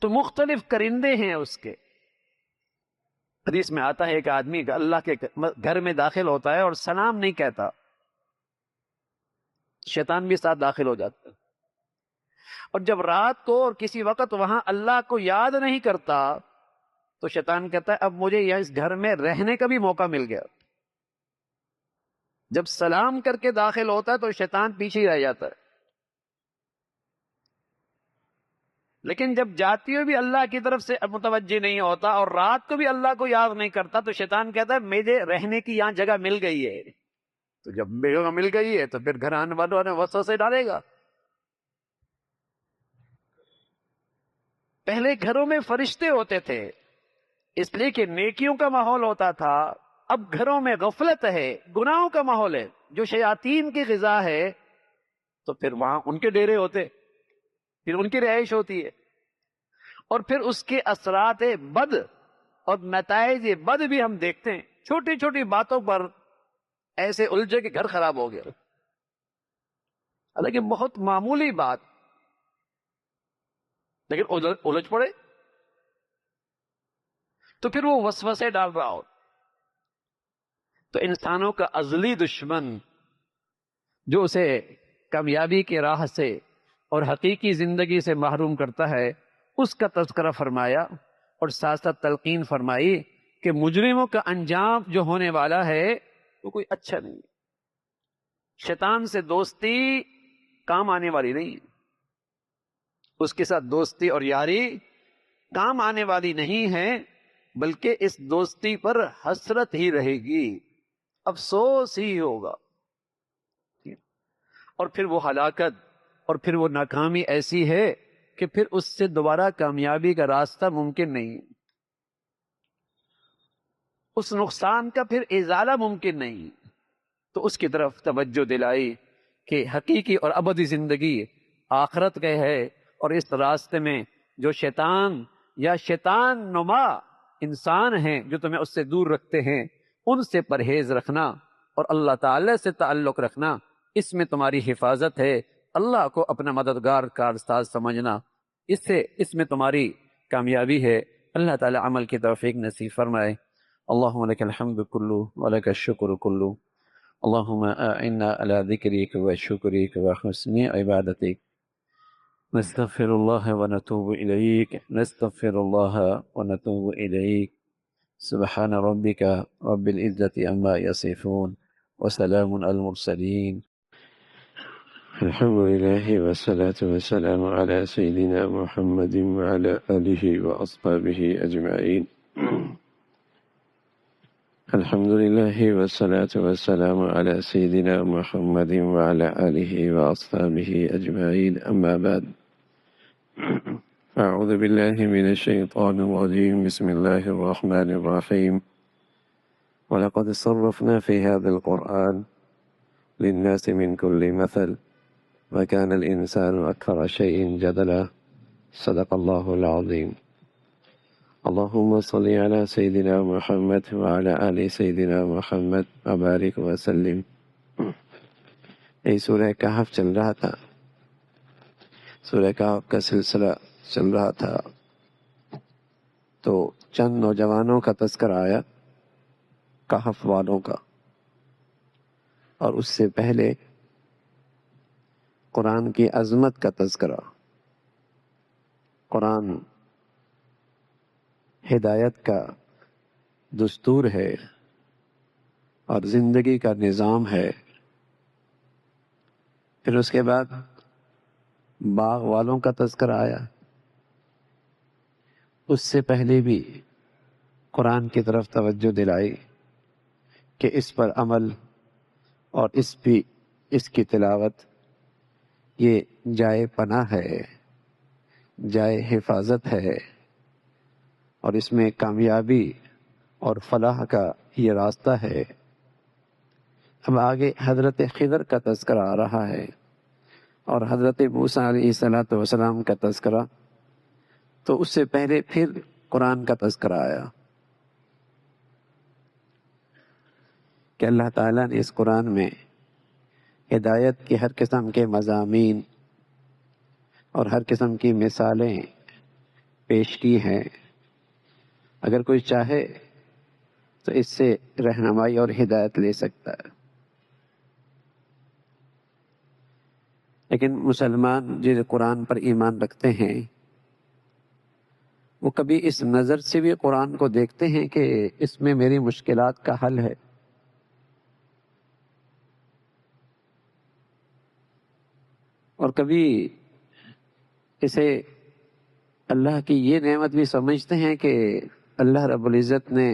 تو مختلف کرندے ہیں اس کے۔ حدیث میں آتا ہے ایک آدمی اللہ کے گھر میں داخل ہوتا ہے اور سلام نہیں کہتا، شیطان بھی ساتھ داخل ہو جاتا ہے۔ اور جب رات کو اور کسی وقت وہاں اللہ کو یاد نہیں کرتا تو شیطان کہتا ہے اب مجھے یہاں اس گھر میں رہنے کا بھی موقع مل گیا۔ جب سلام کر کے داخل ہوتا ہے تو شیطان پیچھے ہی رہ جاتا ہے، لیکن جب جاتی ہوئی بھی اللہ کی طرف سے متوجہ نہیں ہوتا اور رات کو بھی اللہ کو یاد نہیں کرتا تو شیطان کہتا ہے مجھے رہنے کی یہاں جگہ مل گئی ہے۔ تو جب جگہ مل گئی ہے تو پھر گھر آنے والوں نے وسوسے ڈالے گا۔ پہلے گھروں میں فرشتے ہوتے تھے اس لیے کہ نیکیوں کا ماحول ہوتا تھا، اب گھروں میں غفلت ہے، گناہوں کا ماحول ہے، جو شیاطین کی غذا ہے، تو پھر وہاں ان کے ڈیرے ہوتے، پھر ان کی رہائش ہوتی ہے، اور پھر اس کے اثرات بد اور نتائج بد بھی ہم دیکھتے ہیں۔ چھوٹی چھوٹی باتوں پر ایسے الجھے کہ گھر خراب ہو گیا، حالانکہ بہت معمولی بات، لیکن الجھ پڑے تو پھر وہ وسوسے ڈال رہا ہو۔ تو انسانوں کا ازلی دشمن جو اسے کامیابی کی راہ سے اور حقیقی زندگی سے محروم کرتا ہے، اس کا تذکرہ فرمایا اور ساتھ ساتھ تلقین فرمائی کہ مجرموں کا انجام جو ہونے والا ہے وہ کوئی اچھا نہیں۔ شیطان سے دوستی کام آنے والی نہیں، اس کے ساتھ دوستی اور یاری کام آنے والی نہیں ہے، بلکہ اس دوستی پر حسرت ہی رہے گی، افسوس ہی ہوگا، اور پھر وہ ہلاکت اور پھر وہ ناکامی ایسی ہے کہ پھر اس سے دوبارہ کامیابی کا راستہ ممکن نہیں، اس نقصان کا پھر ازالہ ممکن نہیں۔ تو اس کی طرف توجہ دلائی کہ حقیقی اور ابدی زندگی آخرت کے ہے، اور اس راستے میں جو شیطان یا شیطان نما انسان ہیں جو تمہیں اس سے دور رکھتے ہیں، ان سے پرہیز رکھنا اور اللہ تعالی سے تعلق رکھنا، اس میں تمہاری حفاظت ہے۔ اللہ کو اپنا مددگار کارساز سمجھنا، اس میں تمہاری کامیابی ہے۔ اللہ تعالی عمل کی توفیق نصیب فرمائے۔ اللہم لک الحمد کلو ولک الشکر کلو، اللہم اعنا علی ذکرک و شکرک و حسن عبادتک۔ نستغفر الله ونتوب إليك نستغفر الله ونتوب إليك سبحان ربك رب العزة عما يصفون وسلام على المرسلين. الحمد لله والصلاة والسلام على سيدنا محمد وعلى آله وأصحابه أجمعين. الحمد لله والصلاة والسلام على سيدنا محمد وعلى آله وأصحابه أجمعين. أما بعد، أعوذ بالله من الشيطان الرجيم. بسم الله الرحمن الرحيم. ولقد صرفنا في هذا القرآن للناس من كل مثل وكان الإنسان أكثر شيء جدلا. صدق الله العظيم. اللهم صل على سيدنا محمد وعلى آل سيدنا محمد وبارك وسلم. یہ سورہ کہف چل رہا تھا، سورہ کہف کا سلسلہ چل رہا تھا، تو چند نوجوانوں کا تذکرہ آیا، کہف والوں کا، اور اس سے پہلے قرآن کی عظمت کا تذکرہ۔ قرآن ہدایت کا دستور ہے اور زندگی کا نظام ہے۔ پھر اس کے بعد باغ والوں کا تذکرہ آیا۔ اس سے پہلے بھی قرآن کی طرف توجہ دلائی کہ اس پر عمل اور اس کی تلاوت یہ جائے پناہ ہے، جائے حفاظت ہے، اور اس میں کامیابی اور فلاح کا یہ راستہ ہے۔ اب آگے حضرت خضر کا تذکرہ آ رہا ہے اور حضرت موسیٰ علیہ السلام کا تذکرہ، تو اس سے پہلے پھر قرآن کا تذکرہ آیا کہ اللہ تعالیٰ نے اس قرآن میں ہدایت کی ہر قسم کے مضامین اور ہر قسم کی مثالیں پیش کی ہیں۔ اگر کوئی چاہے تو اس سے رہنمائی اور ہدایت لے سکتا ہے، لیکن مسلمان جو قرآن پر ایمان رکھتے ہیں وہ کبھی اس نظر سے بھی قرآن کو دیکھتے ہیں کہ اس میں میری مشکلات کا حل ہے، اور کبھی اسے اللہ کی یہ نعمت بھی سمجھتے ہیں کہ اللہ رب العزت نے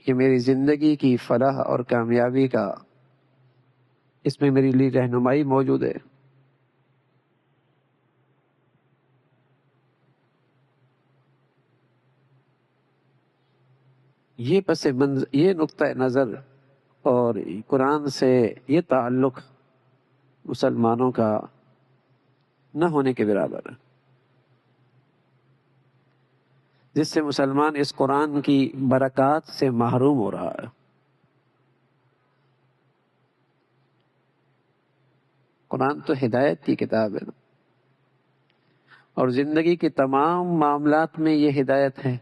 یہ میری زندگی کی فلاح اور کامیابی کا، اس میں میری لیے رہنمائی موجود ہے۔ یہ نقطہ نظر اور قرآن سے یہ تعلق مسلمانوں کا نہ ہونے کے برابر ہے، جس سے مسلمان اس قرآن کی برکات سے محروم ہو رہا ہے۔ قرآن تو ہدایت کی کتاب ہے، اور زندگی کے تمام معاملات میں یہ ہدایت ہے،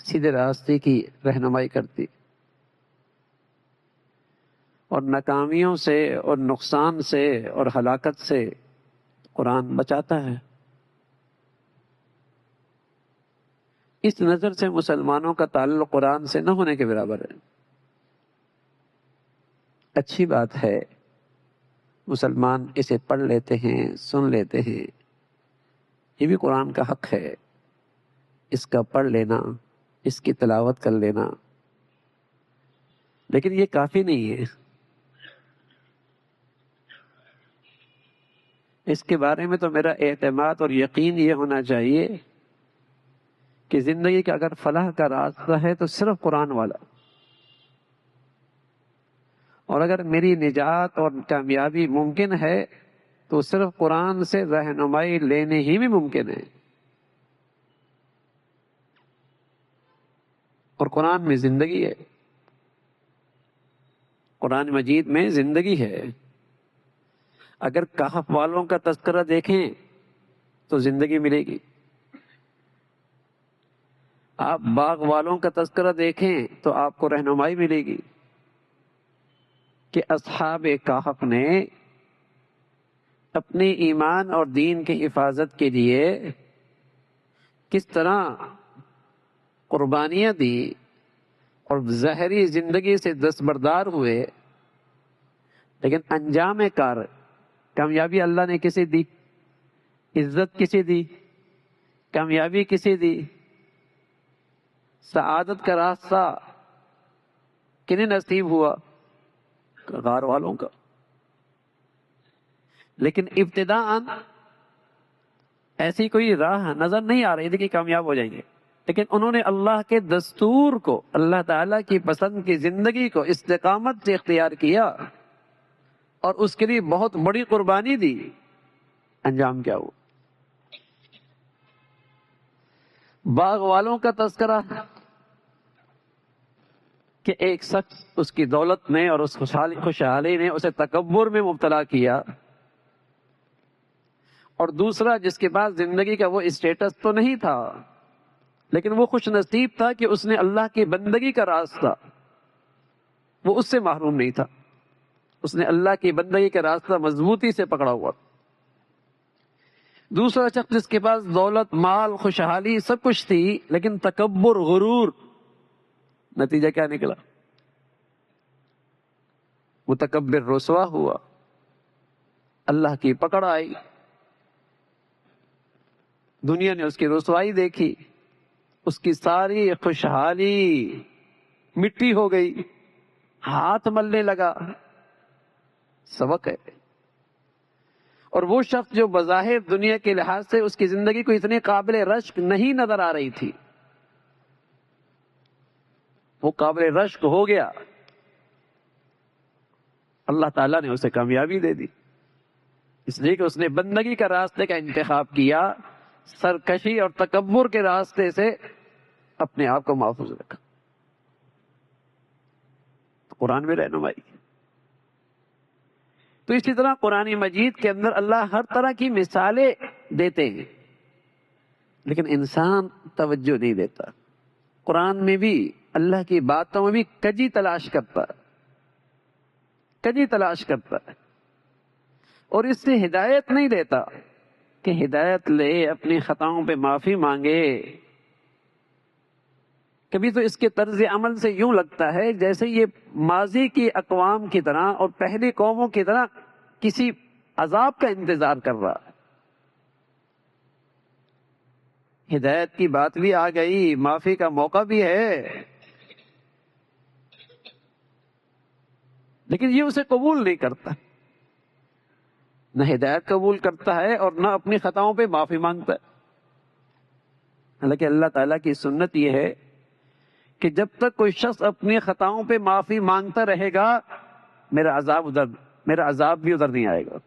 سیدھے راستے کی رہنمائی کرتی، اور ناکامیوں سے اور نقصان سے اور ہلاکت سے قرآن بچاتا ہے۔ اس نظر سے مسلمانوں کا تعلق قرآن سے نہ ہونے کے برابر ہے۔ اچھی بات ہے، مسلمان اسے پڑھ لیتے ہیں، سن لیتے ہیں، یہ بھی قرآن کا حق ہے، اس کا پڑھ لینا، اس کی تلاوت کر لینا، لیکن یہ کافی نہیں ہے۔ اس کے بارے میں تو میرا اعتماد اور یقین یہ ہونا چاہیے کہ زندگی کا اگر فلاح کا راستہ ہے تو صرف قرآن والا، اور اگر میری نجات اور کامیابی ممکن ہے تو صرف قرآن سے رہنمائی لینے ہی بھی ممکن ہے۔ اور قرآن میں زندگی ہے، قرآن مجید میں زندگی ہے۔ اگر کہف والوں کا تذکرہ دیکھیں تو زندگی ملے گی، آپ باغ والوں کا تذکرہ دیکھیں تو آپ کو رہنمائی ملے گی کہ اصحاب کہف نے اپنے ایمان اور دین کی حفاظت کے لیے کس طرح قربانیاں دی اور ظاہری زندگی سے دستبردار ہوئے، لیکن انجام کار کامیابی اللہ نے کسے دی؟ عزت کسے دی؟ کامیابی کسے دی؟ سعادت کا راستہ کنہیں نصیب ہوا؟ غار والوں کا۔ لیکن ابتداءً ایسی کوئی راہ نظر نہیں آ رہی تھی کہ کامیاب ہو جائیں گے، لیکن انہوں نے اللہ کے دستور کو، اللہ تعالیٰ کی پسند کی زندگی کو استقامت سے اختیار کیا اور اس کے لیے بہت بڑی قربانی دی۔ انجام کیا ہوا؟ باغ والوں کا تذکرہ کہ ایک شخص اس کی دولت نے اور اس خوشحالی نے اسے تکبر میں مبتلا کیا، اور دوسرا جس کے پاس زندگی کا وہ اسٹیٹس تو نہیں تھا، لیکن وہ خوش نصیب تھا کہ اس نے اللہ کی بندگی کا راستہ، وہ اس سے محروم نہیں تھا، اس نے اللہ کی بندگی کا راستہ مضبوطی سے پکڑا ہوا۔ دوسرا شخص جس کے پاس دولت، مال، خوشحالی سب کچھ تھی، لیکن تکبر، غرور، نتیجہ کیا نکلا؟ متکبر رسوا ہوا، اللہ کی پکڑ آئی، دنیا نے اس کی رسوائی دیکھی، اس کی ساری خوشحالی مٹی ہو گئی، ہاتھ ملنے لگا۔ سبق ہے۔ اور وہ شخص جو بظاہر دنیا کے لحاظ سے اس کی زندگی کو اتنے قابل رشک نہیں نظر آ رہی تھی، وہ قابل رشک ہو گیا، اللہ تعالیٰ نے اسے کامیابی دے دی، اس لیے کہ اس نے بندگی کا راستے کا انتخاب کیا، سرکشی اور تکبر کے راستے سے اپنے آپ کو محفوظ رکھا۔ قرآن میں رہنمائی۔ تو اسی طرح قرآن مجید کے اندر اللہ ہر طرح کی مثالیں دیتے ہیں، لیکن انسان توجہ نہیں دیتا۔ قرآن میں بھی اللہ کی باتوں میں بھی کجی تلاش کرتا ہے، کجی تلاش کرتا ہے، اور اس سے ہدایت نہیں دیتا کہ ہدایت لے، اپنی خطاؤں پہ معافی مانگے۔ کبھی تو اس کے طرز عمل سے یوں لگتا ہے جیسے یہ ماضی کی اقوام کی طرح اور پہلی قوموں کی طرح کسی عذاب کا انتظار کر رہا ہے۔ ہدایت کی بات بھی آ گئی، معافی کا موقع بھی ہے، لیکن یہ اسے قبول نہیں کرتا، نہ ہدایت قبول کرتا ہے اور نہ اپنی خطاؤں پہ معافی مانگتا ہے۔ حالانکہ اللہ تعالیٰ کی سنت یہ ہے کہ جب تک کوئی شخص اپنی خطاؤں پہ معافی مانگتا رہے گا، میرا عذاب بھی ادھر نہیں آئے گا۔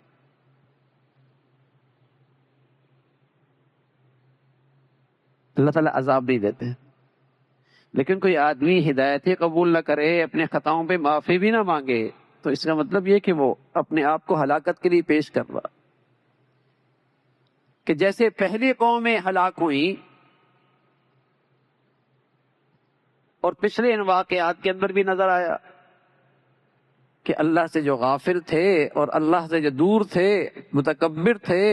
اللہ تعالیٰ عذاب نہیں دیتے ہیں، لیکن کوئی آدمی ہدایت ہی قبول نہ کرے، اپنے خطاؤں پہ معافی بھی نہ مانگے، تو اس کا مطلب یہ کہ وہ اپنے آپ کو ہلاکت کے لیے پیش کر رہا، کہ جیسے پہلی قومیں ہلاک ہوئیں اور پچھلے ان واقعات کے اندر بھی نظر آیا کہ اللہ سے جو غافل تھے اور اللہ سے جو دور تھے، متکبر تھے،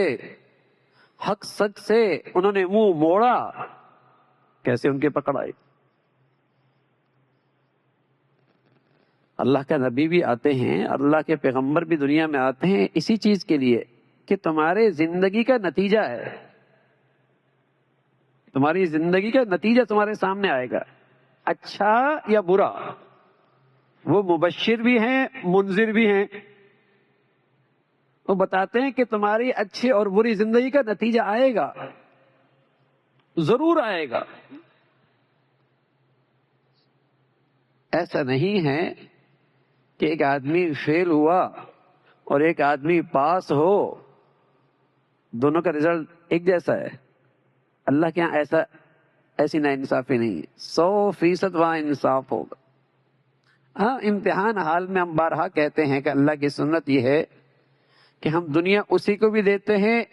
حق سچ سے انہوں نے منہ موڑا، کیسے ان کے پکڑ آئی۔ اللہ کا نبی بھی آتے ہیں، اللہ کے پیغمبر بھی دنیا میں آتے ہیں اسی چیز کے لیے کہ تمہارے زندگی کا نتیجہ ہے، تمہاری زندگی کا نتیجہ تمہارے سامنے آئے گا، اچھا یا برا۔ وہ مبشر بھی ہیں، منذر بھی ہیں، وہ بتاتے ہیں کہ تمہاری اچھی اور بری زندگی کا نتیجہ آئے گا، ضرور آئے گا۔ ایسا نہیں ہے کہ ایک آدمی فیل ہوا اور ایک آدمی پاس ہو، دونوں کا رزلٹ ایک جیسا ہے۔ اللہ کے یہاں ایسی نا انصافی نہیں ہے، 100% وہاں انصاف ہوگا۔ ہاں، امتحان حال میں ہم بارہا کہتے ہیں کہ اللہ کی سنت یہ ہے کہ ہم دنیا اسی کو بھی دیتے ہیں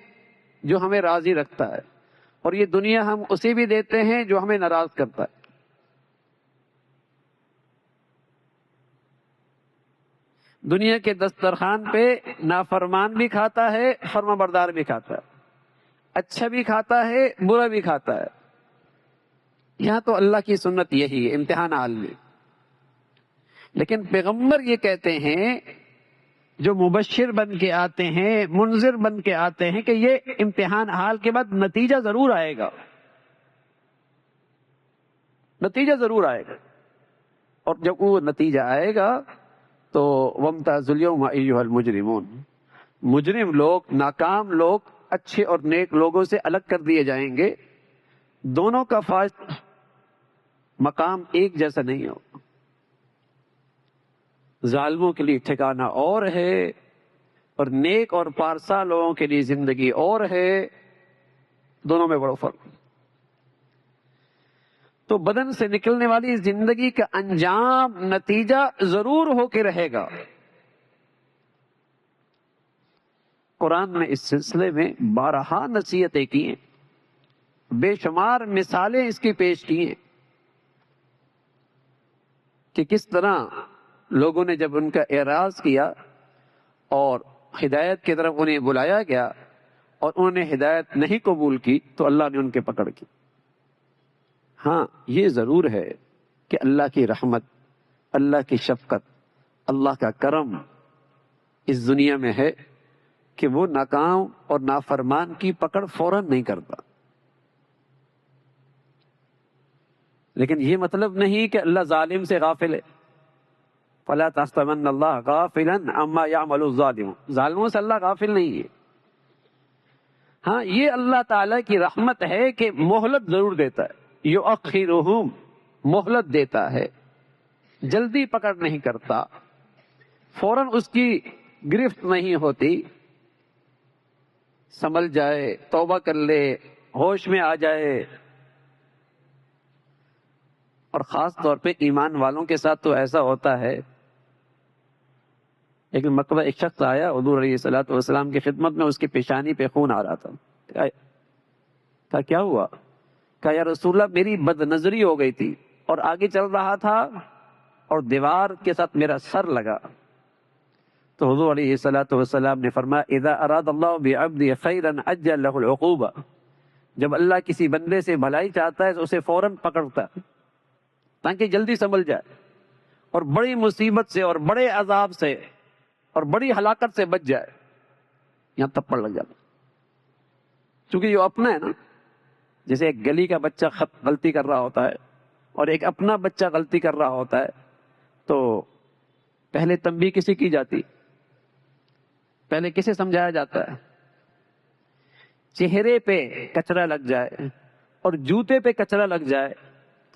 جو ہمیں راضی رکھتا ہے، اور یہ دنیا ہم اسی بھی دیتے ہیں جو ہمیں ناراض کرتا ہے۔ دنیا کے دسترخوان پہ نافرمان بھی کھاتا ہے، فرما بردار بھی کھاتا ہے، اچھا بھی کھاتا ہے، برا بھی کھاتا ہے۔ یہاں تو اللہ کی سنت یہی ہے امتحان حال میں۔ لیکن پیغمبر یہ کہتے ہیں جو مبشر بن کے آتے ہیں، منذر بن کے آتے ہیں، کہ یہ امتحان حال کے بعد نتیجہ ضرور آئے گا، نتیجہ ضرور آئے گا۔ اور جب وہ نتیجہ آئے گا تو وَامْتَازُوا الْيَوْمَ أَيُّهَا الْمُجْرِمُونَ، مجرم لوگ، ناکام لوگ اچھے اور نیک لوگوں سے الگ کر دیے جائیں گے، دونوں کا مقام ایک جیسا نہیں ہو۔ ظالموں کے لیے ٹھکانہ اور ہے اور نیک اور پارسا لوگوں کے لیے زندگی اور ہے، دونوں میں بڑا فرق۔ تو بدن سے نکلنے والی زندگی کا انجام، نتیجہ ضرور ہو کے رہے گا۔ قرآن نے اس سلسلے میں بارہا نصیحتیں کی ہیں، بے شمار مثالیں اس کی پیش کی ہیں کہ کس طرح لوگوں نے جب ان کا اعراض کیا اور ہدایت کی طرف انہیں بلایا گیا اور انہوں نے ہدایت نہیں قبول کی تو اللہ نے ان کے پکڑ کی۔ ہاں یہ ضرور ہے کہ اللہ کی رحمت، اللہ کی شفقت، اللہ کا کرم اس دنیا میں ہے کہ وہ ناکام اور نافرمان کی پکڑ فوراً نہیں کرتا۔ لیکن یہ مطلب نہیں کہ اللہ ظالم سے غافل ہے۔ فَلَا تَحْسَبَنَّ اللَّهَ غَافِلًا عَمَّا يَعْمَلُ الظَّالِمُونَ، ظالموں سے اللہ غافل نہیں ہے۔ ہاں یہ اللہ تعالیٰ کی رحمت ہے کہ مہلت ضرور دیتا ہے، یؤخرہم، مہلت دیتا ہے، جلدی پکڑ نہیں کرتا، فوراً اس کی گرفت نہیں ہوتی، سنبھل جائے، توبہ کر لے، ہوش میں آ جائے۔ اور خاص طور پہ ایمان والوں کے ساتھ تو ایسا ہوتا ہے۔ ایک مرتبہ ایک شخص آیا حضور علیہ الصلوۃ والسلام کی خدمت میں، اس کی پیشانی پہ خون آ رہا تھا۔ کہا کیا ہوا؟ کہا یا رسول اللہ میری بد نظری ہو گئی تھی اور آگے چل رہا تھا اور دیوار کے ساتھ میرا سر لگا۔ تو حضور علیہ الصلوۃ والسلام نے فرمایا اذا اراد اللہ بعبد خیرا عجل له العقوبہ، جب اللہ کسی بندے سے بھلائی چاہتا ہے تو اسے فوراً پکڑتا ہے تاکہ جلدی سنبھل جائے اور بڑی مصیبت سے اور بڑے عذاب سے اور بڑی ہلاکت سے بچ جائے۔ یہاں تھپڑ لگ جاتا، چونکہ یہ اپنا ہے نا، جیسے ایک گلی کا بچہ غلطی کر رہا ہوتا ہے اور ایک اپنا بچہ غلطی کر رہا ہوتا ہے تو پہلے تنبیہ کسی کی جاتی، پہلے کسے سمجھایا جاتا ہے؟ چہرے پہ کچرا لگ جائے اور جوتے پہ کچرا لگ جائے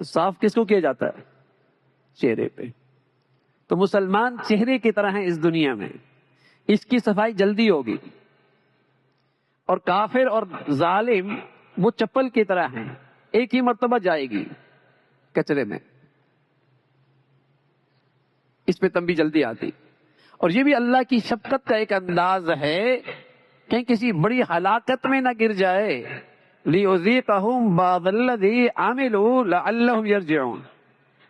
تو صاف کس کو کیا جاتا ہے؟ چہرے پہ۔ تو مسلمان چہرے کی طرح ہیں اس دنیا میں، اس کی صفائی جلدی ہوگی، اور کافر اور ظالم وہ چپل کی طرح ہیں، ایک ہی مرتبہ جائے گی کچرے میں، اس پہ تنبیہ جلدی آتی۔ اور یہ بھی اللہ کی شفقت کا ایک انداز ہے کہ کسی بڑی ہلاکت میں نہ گر جائے، لِيُذِيقَهُمْ بَعْضَ الَّذِي عَمِلُوا لَعَلَّهُمْ يَرْجِعُونَ،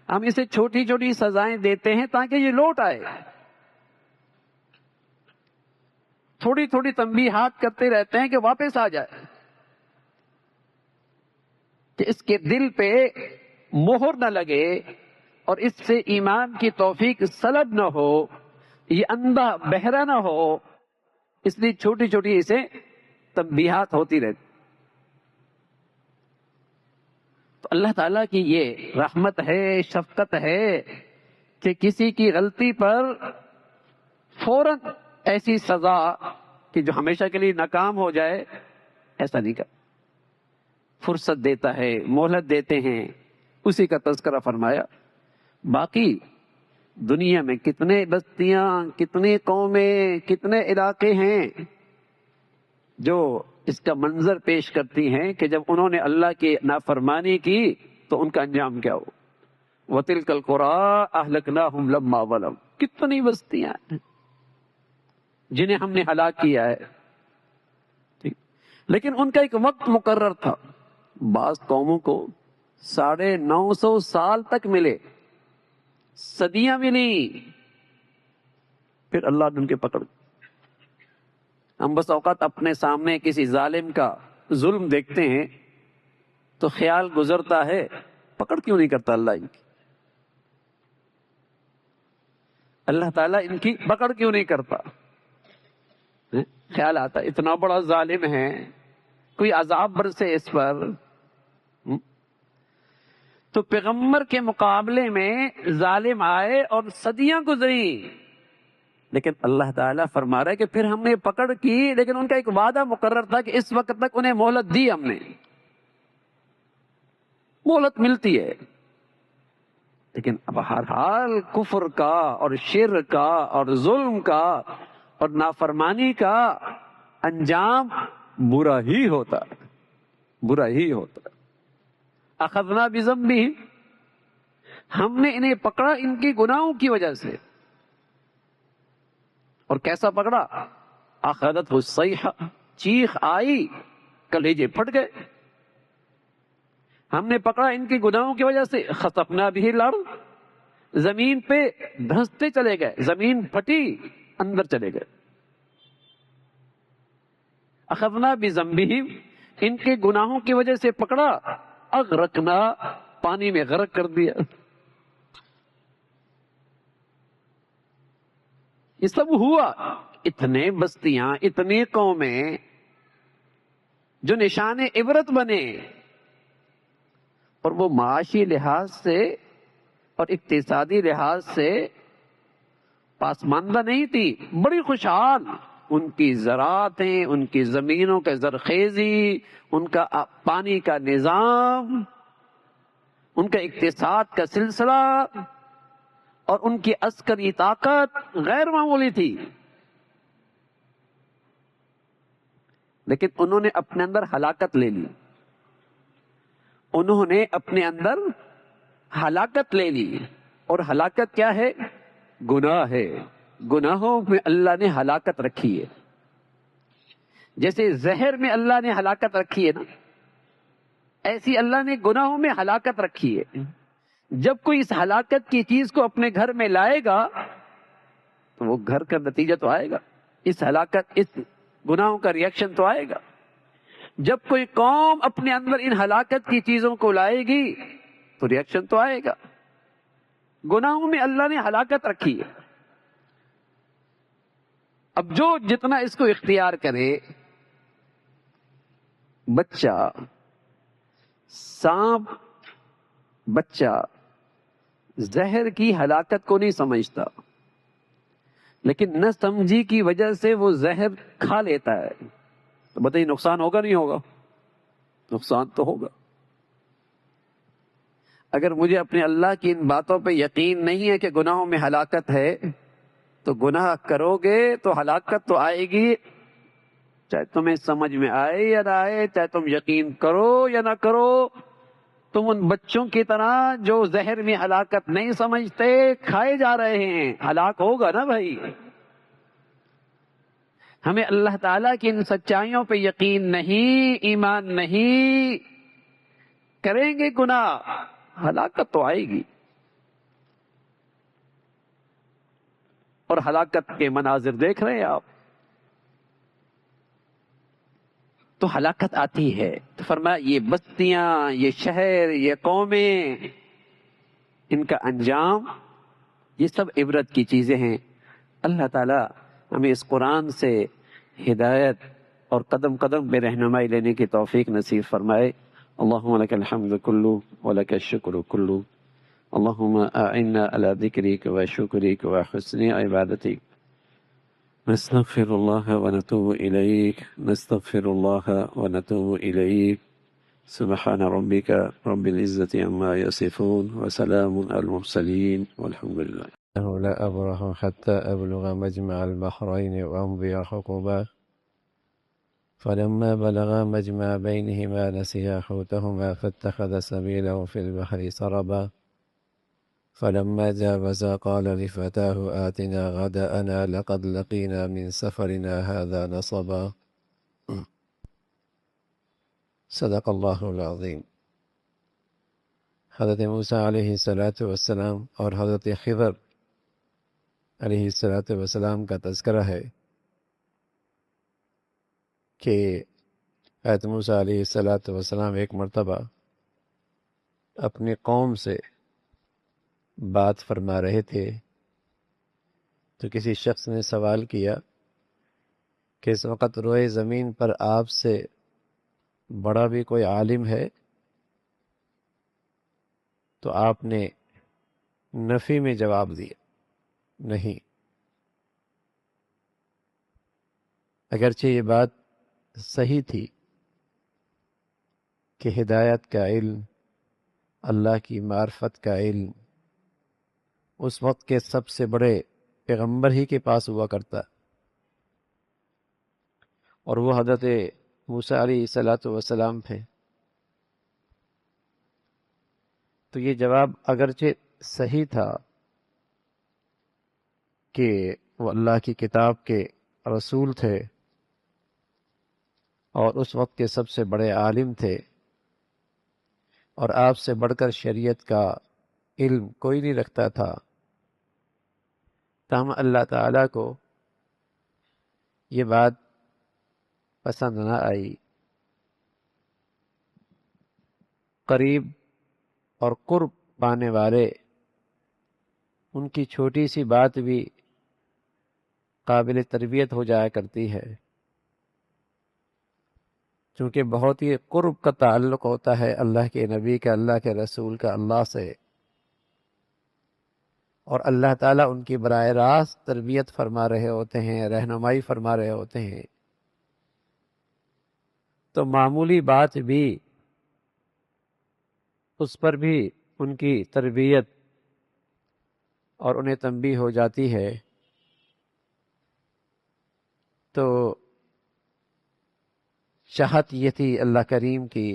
ہم اسے چھوٹی چھوٹی سزائیں دیتے ہیں تاکہ یہ لوٹ آئے۔ تھوڑی تھوڑی تنبیہات کرتے رہتے ہیں کہ واپس آ جائے، کہ اس کے دل پہ مہر نہ لگے اور اس سے ایمان کی توفیق سلب نہ ہو، یہ اندھا بہرا نہ ہو، اس لیے چھوٹی چھوٹی اسے تنبیہات ہوتی رہتی۔ تو اللہ تعالیٰ کی یہ رحمت ہے، شفقت ہے کہ کسی کی غلطی پر فوراً ایسی سزا کہ جو ہمیشہ کے لیے ناکام ہو جائے، ایسا نہیں کرتا، فرصت دیتا ہے، مہلت دیتے ہیں، اسی کا تذکرہ فرمایا۔ باقی دنیا میں کتنے بستیاں، کتنی قومیں، کتنے علاقے ہیں جو اس کا منظر پیش کرتی ہیں کہ جب انہوں نے اللہ کی نافرمانی کی تو ان کا انجام کیا ہو۔ وَتِلْكَ الْقُرَىٰ أَهْلَكْنَاهُمْ لَمَّا ظَلَمُوا، کتنی بستیاں ہیں جنہیں ہم نے ہلاک کیا ہے، ٹھیک، لیکن ان کا ایک وقت مقرر تھا۔ بعض قوموں کو 950 سال تک ملے، صدیاں ملی، پھر اللہ نے ان کے پکڑ. ہم بس اوقات اپنے سامنے کسی ظالم کا ظلم دیکھتے ہیں تو خیال گزرتا ہے پکڑ کیوں نہیں کرتا اللہ ان کی, اللہ تعالیٰ ان کی پکڑ کیوں نہیں کرتا. خیال آتا اتنا بڑا ظالم ہے, کوئی عذاب برسے اس پر. تو پیغمبر کے مقابلے میں ظالم آئے اور صدیاں گزری, لیکن اللہ تعالیٰ فرما رہا ہے کہ پھر ہم نے پکڑ کی, لیکن ان کا ایک وعدہ مقرر تھا کہ اس وقت تک انہیں مہلت دی, ہم نے مہلت ملتی ہے. لیکن اب ہر حال کفر کا اور شرک کا اور ظلم کا اور نافرمانی کا انجام برا ہی ہوتا ہے, برا ہی ہوتا ہے. اخذنا بذنبہم, ہم نے انہیں پکڑا ان کی گناہوں کی وجہ سے. اور کیسا پکڑا؟ اخذتہ الصیحہ, چیخ آئی, کلیجے پھٹ گئے. ہم نے پکڑا ان کی گناہوں کی وجہ سے. خسفنا بہ الارض, زمین پہ دھنستے چلے گئے, زمین پھٹی, اندر چلے گئے. اخذنا بذنبہم, ان کے گناہوں کی وجہ سے پکڑا. اغرقنا, پانی میں غرق کر دیا. یہ سب ہوا, اتنے بستیاں, اتنی قومیں جو نشان عبرت بنے, اور وہ معاشی لحاظ سے اور اقتصادی لحاظ سے پاسماندہ نہیں تھی, بڑی خوشحال. ان کی زراعتیں, ان کی زمینوں کے زرخیزی, ان کا پانی کا نظام, ان کا اقتصاد کا سلسلہ اور ان کی عسکری طاقت غیر معمولی تھی. لیکن انہوں نے اپنے اندر ہلاکت لے لی, انہوں نے اپنے اندر ہلاکت لے لی. اور ہلاکت کیا ہے؟ گناہ ہے. گناہوں میں اللہ نے ہلاکت رکھی ہے. جیسے زہر میں اللہ نے ہلاکت رکھی ہے نا, ایسی اللہ نے گناہوں میں ہلاکت رکھی ہے. جب کوئی اس ہلاکت کی چیز کو اپنے گھر میں لائے گا تو وہ گھر کا نتیجہ تو آئے گا, اس ہلاکت, اس گناہوں کا ریئیکشن تو آئے گا. جب کوئی قوم اپنے اندر ان ہلاکت کی چیزوں کو لائے گی تو ریئیکشن تو آئے گا. گناہوں میں اللہ نے ہلاکت رکھی ہے. اب جو جتنا اس کو اختیار کرے, بچہ, سانپ بچہ زہر کی ہلاکت کو نہیں سمجھتا, لیکن نہ سمجھی کی وجہ سے وہ زہر کھا لیتا ہے. تو بتائیے نقصان ہوگا نہیں ہوگا؟ نقصان تو ہوگا. اگر مجھے اپنے اللہ کی ان باتوں پہ یقین نہیں ہے کہ گناہوں میں ہلاکت ہے, تو گناہ کرو گے تو ہلاکت تو آئے گی, چاہے تمہیں سمجھ میں آئے یا نہ آئے, چاہے تم یقین کرو یا نہ کرو. تم ان بچوں کی طرح جو زہر میں ہلاکت نہیں سمجھتے, کھائے جا رہے ہیں, ہلاک ہوگا نا بھائی. ہمیں اللہ تعالیٰ کی ان سچائیوں پہ یقین نہیں, ایمان نہیں, کریں گے گناہ, ہلاکت تو آئے گی. اور ہلاکت کے مناظر دیکھ رہے ہیں آپ, تو ہلاکت آتی ہے. تو فرمایا یہ بستیاں, یہ شہر, یہ قومیں, ان کا انجام, یہ سب عبرت کی چیزیں ہیں. اللہ تعالیٰ ہمیں اس قرآن سے ہدایت اور قدم قدم پہ رہنمائی لینے کی توفیق نصیب فرمائے. اللہم لک الحمد کلو ولک الشکر کلو. اللہم اعنا علی ذکرک و شکرک و حسن عبادتک. نستغفر الله ونتوب إليك, نستغفر الله ونتوب إليك. سبحان ربك رب العزة عما يصفون وسلام على المرسلين والحمد لله. لا أبرح حتى أبلغ مجمع البحرين وأمضي حقبا. فلما بلغا مجمع بينهما نسيا حوتهما فاتخذ سبيله في البحر سربا. فلما جاوزا قال لفتاه آتنا غداءنا لقد لقينا من سفرنا هذا نصبا. صدق اللہ العظیم. حضرت موسیٰ علیہ السلام اور حضرت خضر علیہ الصلوۃ والسلام کا تذکرہ ہے کہ حضرت موسیٰ علیہ الصلوۃ والسلام ایک مرتبہ اپنی قوم سے بات فرما رہے تھے تو کسی شخص نے سوال کیا کہ اس وقت روئے زمین پر آپ سے بڑا بھی کوئی عالم ہے؟ تو آپ نے نفی میں جواب دیا، نہیں۔ اگرچہ یہ بات صحیح تھی کہ ہدایت کا علم، اللہ کی معرفت کا علم اس وقت کے سب سے بڑے پیغمبر ہی کے پاس ہوا کرتا، اور وہ حضرت موسیٰ علیہ الصلوۃ والسلام تھے۔ تو یہ جواب اگرچہ صحیح تھا کہ وہ اللہ کی کتاب کے رسول تھے اور اس وقت کے سب سے بڑے عالم تھے، اور آپ سے بڑھ کر شریعت کا علم کوئی نہیں رکھتا تھا، تاہم اللہ تعالیٰ کو یہ بات پسند نہ آئی۔ قریب اور قرب پانے والے، ان کی چھوٹی سی بات بھی قابل تربیت ہو جایا کرتی ہے، چونکہ بہت ہی قرب کا تعلق ہوتا ہے اللہ کے نبی کا، اللہ کے رسول کا اللہ سے، اور اللہ تعالیٰ ان کی براہ راست تربیت فرما رہے ہوتے ہیں، رہنمائی فرما رہے ہوتے ہیں۔ تو معمولی بات بھی اس پر بھی ان کی تربیت اور انہیں تنبیہ ہو جاتی ہے۔ تو چاہت یہ تھی اللہ کریم کی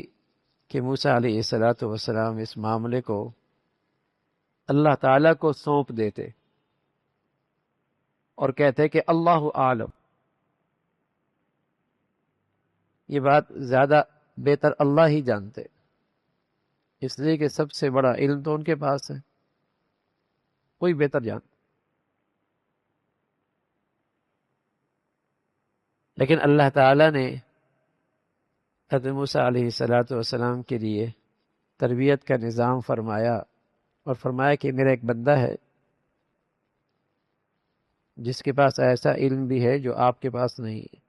کہ موسیٰ علیہ الصلوۃ والسلام اس معاملے کو اللہ تعالیٰ کو سونپ دیتے اور کہتے کہ اللہ عالم، یہ بات زیادہ بہتر اللہ ہی جانتے، اس لیے کہ سب سے بڑا علم تو ان کے پاس ہے، کوئی بہتر جانتا۔ لیکن اللہ تعالیٰ نے حضرت موسیٰ علیہ الصلوۃ والسلام کے لیے تربیت کا نظام فرمایا، اور فرمایا کہ میرا ایک بندہ ہے جس کے پاس ایسا علم بھی ہے جو آپ کے پاس نہیں ہے۔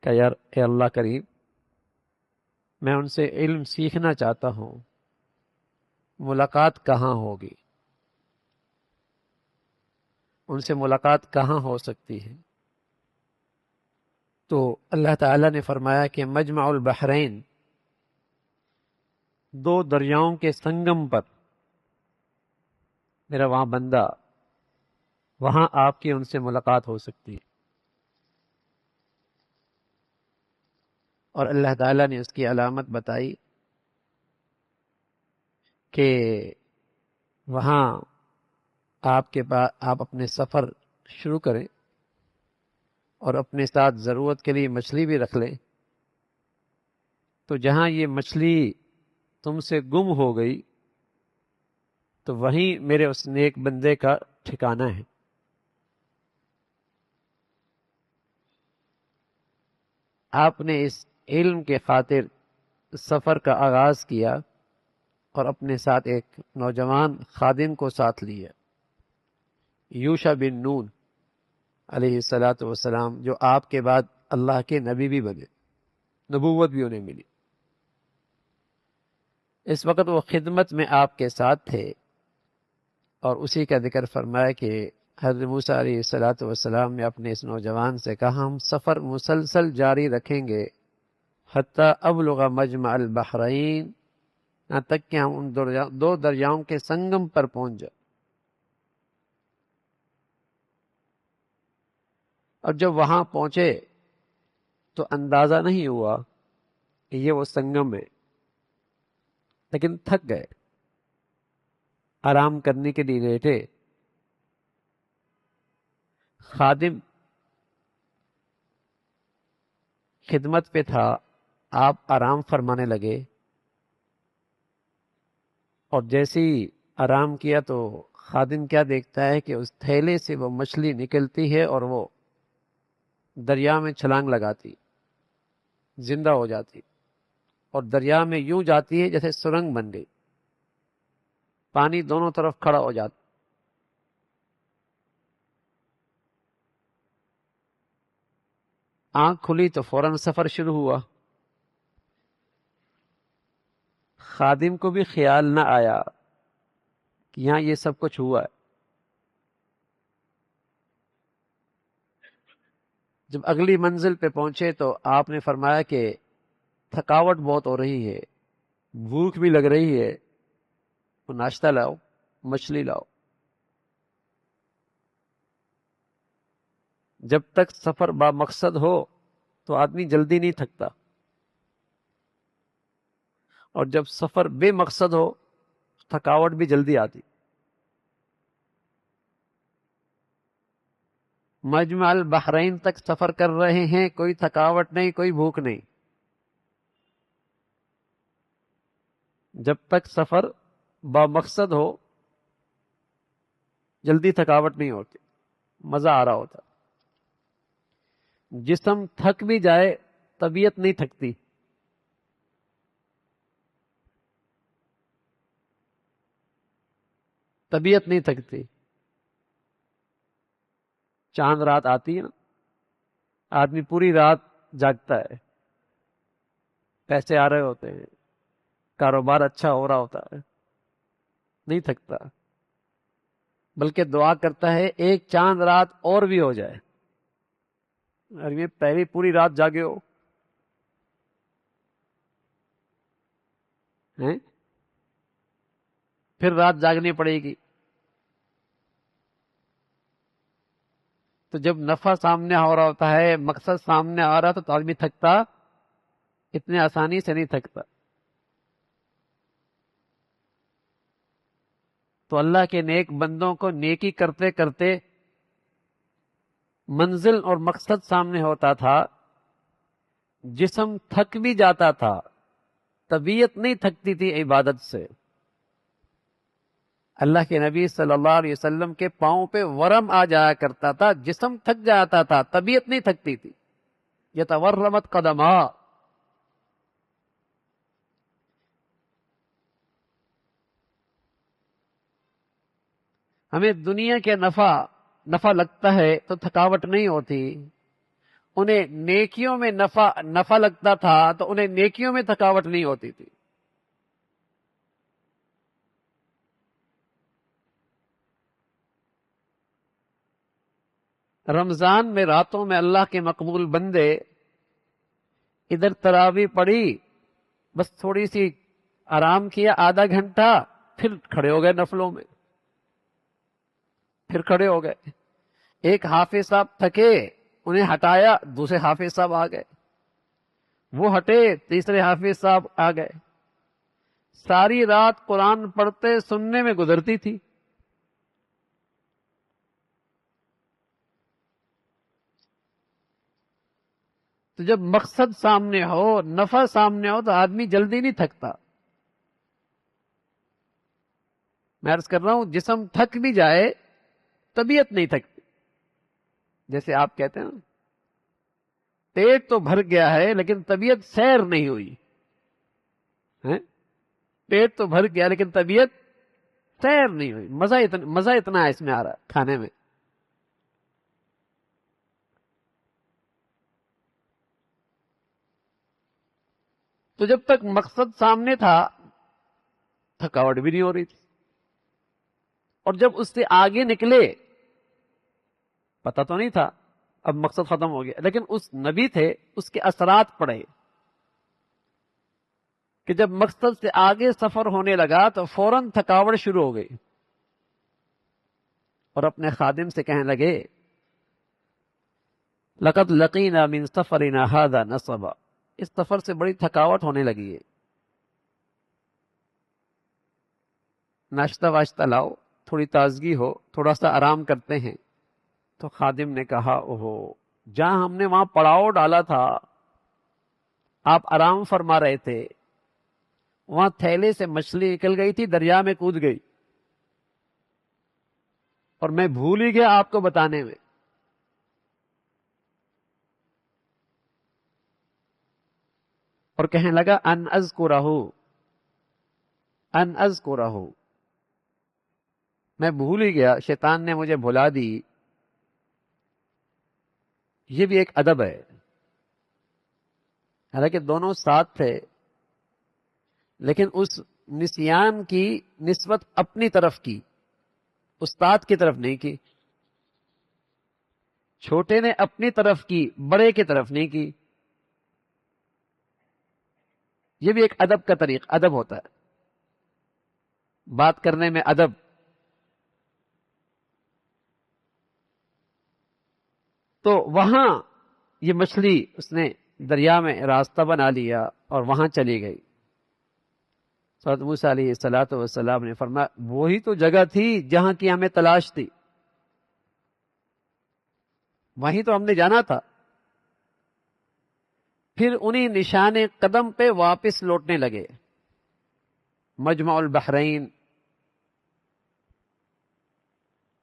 کہ یار اے اللہ کریم، میں ان سے علم سیکھنا چاہتا ہوں، ملاقات کہاں ہوگی؟ ان سے ملاقات کہاں ہو سکتی ہے؟ تو اللہ تعالیٰ نے فرمایا کہ مجمع البحرین، دو دریاؤں کے سنگم پر میرا وہاں بندہ، وہاں آپ کی ان سے ملاقات ہو سکتی ہے۔ اور اللہ تعالیٰ نے اس کی علامت بتائی کہ وہاں آپ اپنے سفر شروع کریں اور اپنے ساتھ ضرورت کے لیے مچھلی بھی رکھ لیں، تو جہاں یہ مچھلی تم سے گم ہو گئی تو وہیں میرے اس نیک بندے کا ٹھکانہ ہے۔ آپ نے اس علم کے خاطر سفر کا آغاز کیا اور اپنے ساتھ ایک نوجوان خادم کو ساتھ لیا، یوشع بن نون علیہ الصلوۃ والسلام، جو آپ کے بعد اللہ کے نبی بھی بنے، نبوت بھی انہیں ملی۔ اس وقت وہ خدمت میں آپ کے ساتھ تھے، اور اسی کا ذکر فرمایا کہ حضرت موسیٰ علیہ الصلوۃ والسلام نے اپنے اس نوجوان سے کہا ہم سفر مسلسل جاری رکھیں گے حتیٰ ابلغ مجمع البحرین، یہاں تک کہ ہم ان دو دریاؤں کے سنگم پر پہنچ جائیں۔ اور جب وہاں پہنچے تو اندازہ نہیں ہوا کہ یہ وہ سنگم ہے، لیکن تھک گئے، آرام کرنے کے لیے لیٹے۔ خادم خدمت پہ تھا، آپ آرام فرمانے لگے، اور جیسی آرام کیا تو خادم کیا دیکھتا ہے کہ اس تھیلے سے وہ مچھلی نکلتی ہے اور وہ دریا میں چھلانگ لگاتی، زندہ ہو جاتی، اور دریا میں یوں جاتی ہے جیسے سرنگ بن گئی، پانی دونوں طرف کھڑا ہو جاتا۔ آنکھ کھلی تو فوراً سفر شروع ہوا۔ خادم کو بھی خیال نہ آیا کہ یہاں یہ سب کچھ ہوا ہے۔ جب اگلی منزل پہ پہنچے تو آپ نے فرمایا کہ تھکاوٹ بہت ہو رہی ہے، بھوک بھی لگ رہی ہے، تو ناشتہ لاؤ، مچھلی لاؤ۔ جب تک سفر با مقصد ہو تو آدمی جلدی نہیں تھکتا، اور جب سفر بے مقصد ہو تھکاوٹ بھی جلدی آتی۔ مجمع البحرین تک سفر کر رہے ہیں، کوئی تھکاوٹ نہیں، کوئی بھوک نہیں۔ جب تک سفر با مقصد ہو جلدی تھکاوٹ نہیں ہوتی، مزہ آ رہا ہوتا۔ جسم تھک بھی جائے طبیعت نہیں تھکتی۔ طبیعت نہیں تھکتی۔ چاند رات آتی ہے نا، آدمی پوری رات جاگتا ہے، پیسے آ رہے ہوتے ہیں، کاروبار اچھا ہو رہا ہوتا ہے، نہیں تھکتا، بلکہ دعا کرتا ہے ایک چاند رات اور بھی ہو جائے۔ اور یہ پہلی پوری رات جاگے ہو ہیں؟ پھر رات جاگنی پڑے گی۔ تو جب نفع سامنے ہو رہا ہوتا ہے، مقصد سامنے آ رہا تو آدمی تھکتا اتنے آسانی سے نہیں تھکتا۔ تو اللہ کے نیک بندوں کو نیکی کرتے کرتے منزل اور مقصد سامنے ہوتا تھا، جسم تھک بھی جاتا تھا، طبیعت نہیں تھکتی تھی عبادت سے۔ اللہ کے نبی صلی اللہ علیہ وسلم کے پاؤں پہ ورم آ جایا کرتا تھا، جسم تھک جاتا تھا، طبیعت نہیں تھکتی تھی۔ یتورمت قدما۔ ہمیں دنیا کے نفع لگتا ہے تو تھکاوٹ نہیں ہوتی، انہیں نیکیوں میں نفع لگتا تھا تو انہیں نیکیوں میں تھکاوٹ نہیں ہوتی تھی۔ رمضان میں راتوں میں اللہ کے مقبول بندے ادھر تراویح پڑھی، بس تھوڑی سی آرام کیا آدھا گھنٹہ، پھر کھڑے ہو گئے نفلوں میں، پھر کھڑے ہو گئے۔ ایک حافظ صاحب تھکے، انہیں ہٹایا، دوسرے حافظ صاحب آ گئے، وہ ہٹے، تیسرے حافظ صاحب آ گئے۔ ساری رات قرآن پڑھتے سننے میں گزرتی تھی۔ تو جب مقصد سامنے ہو، نفع سامنے ہو تو آدمی جلدی نہیں تھکتا۔ میں عرض کر رہا ہوں جسم تھک بھی جائے طبیعت نہیں تھکتی۔ جیسے آپ کہتے ہیں نا، پیٹ تو بھر گیا ہے لیکن طبیعت سیر نہیں ہوئی ہے؟ پیٹ تو بھر گیا لیکن طبیعت سیر نہیں ہوئی۔ مزہ اتنا ہے اس میں آ رہا ہے کھانے میں۔ تو جب تک مقصد سامنے تھا تھکاوٹ بھی نہیں ہو رہی تھی، اور جب اس سے آگے نکلے پتہ تو نہیں تھا، اب مقصد ختم ہو گیا، لیکن اس نبی تھے، اس کے اثرات پڑے کہ جب مقصد سے آگے سفر ہونے لگا تو فوراً تھکاوٹ شروع ہو گئی، اور اپنے خادم سے کہنے لگے لقد لقینا من سفرنا هذا نصبا، اس سفر سے بڑی تھکاوٹ ہونے لگی ہے، ناشتہ واشتہ لاؤ، تھوڑی تازگی ہو، تھوڑا سا آرام کرتے ہیں۔ تو خادم نے کہا اوہو، جہاں ہم نے وہاں پڑاؤ ڈالا تھا، آپ آرام فرما رہے تھے، وہاں تھیلے سے مچھلی نکل گئی تھی، دریا میں کود گئی، اور میں بھول ہی گیا آپ کو بتانے میں. اور کہنے لگا ان اذکرہ، ان اذکرہ، میں بھول ہی گیا، شیطان نے مجھے بھلا دی. یہ بھی ایک ادب ہے. حالانکہ دونوں ساتھ تھے، لیکن اس نسیان کی نسبت اپنی طرف کی، استاد کی طرف نہیں کی. چھوٹے نے اپنی طرف کی، بڑے کی طرف نہیں کی. یہ بھی ایک ادب کا طریق، ادب ہوتا ہے بات کرنے میں، ادب. تو وہاں یہ مچھلی اس نے دریا میں راستہ بنا لیا اور وہاں چلی گئی. حضرت موسیٰ علیہ الصلوۃ والسلام نے فرمایا وہی تو جگہ تھی جہاں کی ہمیں تلاش تھی، وہیں تو ہم نے جانا تھا. پھر انہی نشان قدم پہ واپس لوٹنے لگے. مجمع البحرین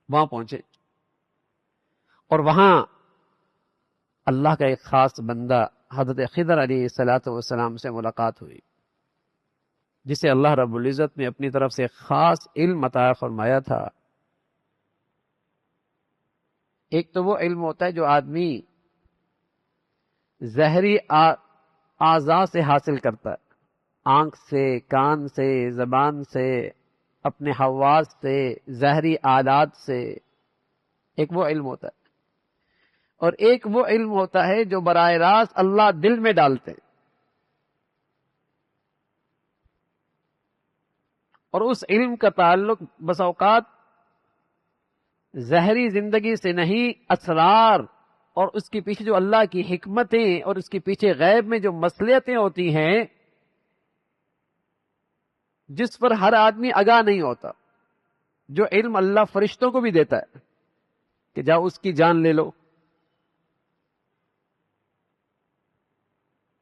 وہاں پہنچے اور وہاں اللہ کا ایک خاص بندہ حضرت خضر علیہ الصلوۃ والسلام سے ملاقات ہوئی، جسے اللہ رب العزت نے اپنی طرف سے خاص علم عطا فرمایا تھا. ایک تو وہ علم ہوتا ہے جو آدمی ظاہری اعضاء سے حاصل کرتا ہے، آنکھ سے، کان سے، زبان سے، اپنے حواس سے، ظاہری آلات سے. ایک وہ علم ہوتا ہے، اور ایک وہ علم ہوتا ہے جو براہ راست اللہ دل میں ڈالتے ہیں. اور اس علم کا تعلق بس اوقات ظاہری زندگی سے نہیں، اسرار اور اس کے پیچھے جو اللہ کی حکمتیں اور اس کے پیچھے غیب میں جو مصلحتیں ہوتی ہیں، جس پر ہر آدمی آگاہ نہیں ہوتا. جو علم اللہ فرشتوں کو بھی دیتا ہے کہ جاؤ اس کی جان لے لو،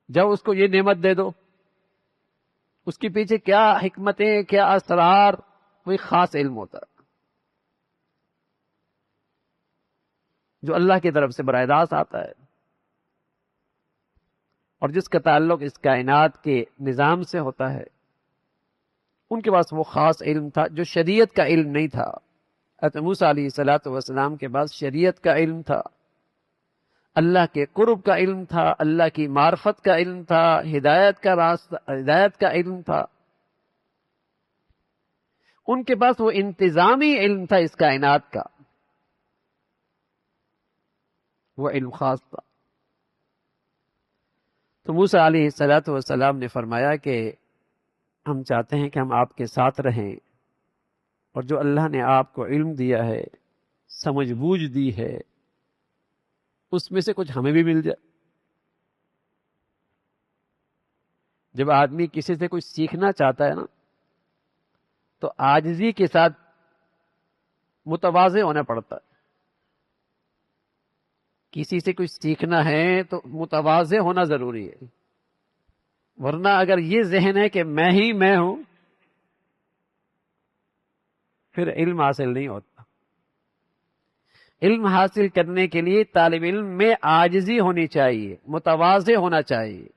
جاؤ اس کو یہ نعمت دے دو. اس کے پیچھے کیا حکمتیں، کیا اسرار، کوئی خاص علم ہوتا ہے جو اللہ کی طرف سے براہ راست آتا ہے، اور جس کا تعلق اس کائنات کے نظام سے ہوتا ہے. ان کے پاس وہ خاص علم تھا جو شریعت کا علم نہیں تھا. حضرت موسیٰ علیہ الصلوۃ والسلام کے پاس شریعت کا علم تھا، اللہ کے قرب کا علم تھا، اللہ کی معرفت کا علم تھا، ہدایت کا راستہ، ہدایت کا علم تھا. ان کے پاس وہ انتظامی علم تھا اس کائنات کا، وہ علم خاص تھا. تو موسیٰ علیہ الصلوۃ والسلام نے فرمایا کہ ہم چاہتے ہیں کہ ہم آپ کے ساتھ رہیں، اور جو اللہ نے آپ کو علم دیا ہے، سمجھ بوجھ دی ہے، اس میں سے کچھ ہمیں بھی مل جائے. جب آدمی کسی سے کچھ سیکھنا چاہتا ہے نا، تو عاجزی کے ساتھ متواضع ہونا پڑتا ہے. کسی سے کچھ سیکھنا ہے تو متواضع ہونا ضروری ہے، ورنہ اگر یہ ذہن ہے کہ میں ہی میں ہوں، پھر علم حاصل نہیں ہوتا. علم حاصل کرنے کے لیے طالب علم میں عاجزی ہونی چاہیے، متواضع ہونا چاہیے.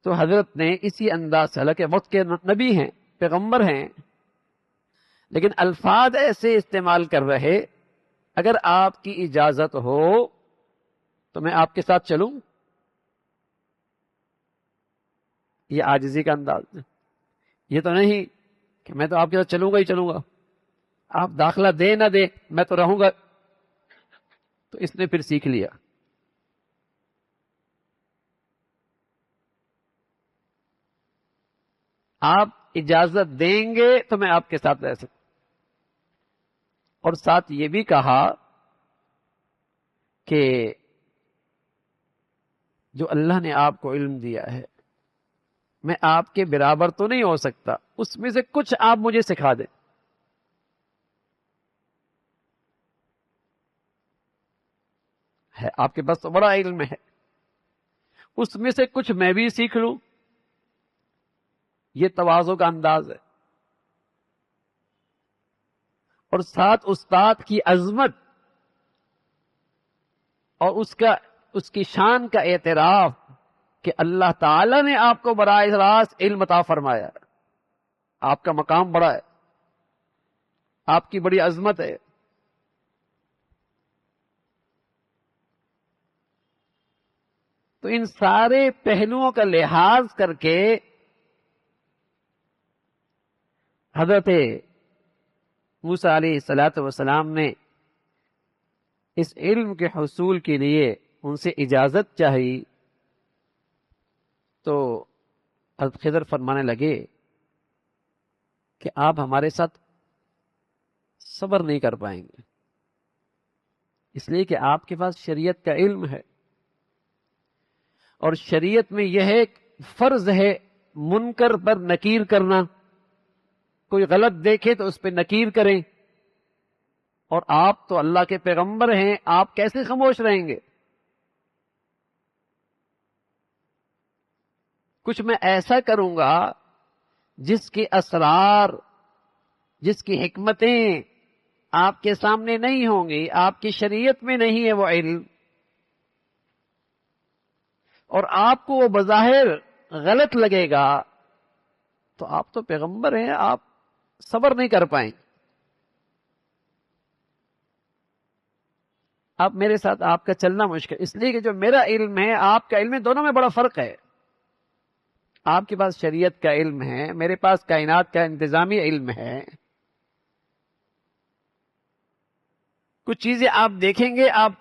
تو حضرت نے اسی انداز سے، حالانکہ وقت کے نبی ہیں، پیغمبر ہیں، لیکن الفاظ ایسے استعمال کر رہے، اگر آپ کی اجازت ہو تو میں آپ کے ساتھ چلوں. یہ عاجزی کا انداز ہے. یہ تو نہیں کہ میں تو آپ کے ساتھ چلوں گا ہی چلوں گا، آپ داخلہ دے نہ دے میں تو رہوں گا. تو اس نے پھر سیکھ لیا. آپ اجازت دیں گے تو میں آپ کے ساتھ رہ سکتا. اور ساتھ یہ بھی کہا کہ جو اللہ نے آپ کو علم دیا ہے، میں آپ کے برابر تو نہیں ہو سکتا، اس میں سے کچھ آپ مجھے سکھا دیں. ہے آپ کے پاس تو بڑا علم ہے، اس میں سے کچھ میں بھی سیکھ لوں. یہ تواضع کا انداز ہے. اور ساتھ استاد کی عظمت اور اس کی شان کا اعتراف کہ اللہ تعالی نے آپ کو براہ راست علم عطا فرمایا، آپ کا مقام بڑا ہے، آپ کی بڑی عظمت ہے۔ تو ان سارے پہلوؤں کا لحاظ کر کے حضرت موسیٰ علیہ الصلاۃ والسلام نے اس علم کے حصول کے لیے ان سے اجازت چاہی، تو حضرت خضر فرمانے لگے کہ آپ ہمارے ساتھ صبر نہیں کر پائیں گے، اس لیے کہ آپ کے پاس شریعت کا علم ہے، اور شریعت میں یہ ہے فرض ہے منکر پر نکیر کرنا، کوئی غلط دیکھے تو اس پہ نکیر کریں، اور آپ تو اللہ کے پیغمبر ہیں، آپ کیسے خاموش رہیں گے؟ کچھ میں ایسا کروں گا جس کے اسرار، جس کی حکمتیں آپ کے سامنے نہیں ہوں گی، آپ کی شریعت میں نہیں ہے وہ علم، اور آپ کو وہ بظاہر غلط لگے گا، تو آپ تو پیغمبر ہیں، آپ صبر نہیں کر پائیں۔ اب میرے ساتھ آپ کا چلنا مشکل، اس لیے کہ جو میرا علم ہے آپ کا علم ہے، دونوں میں بڑا فرق ہے۔ آپ کے پاس شریعت کا علم ہے، میرے پاس کائنات کا انتظامی علم ہے۔ کچھ چیزیں آپ دیکھیں گے، آپ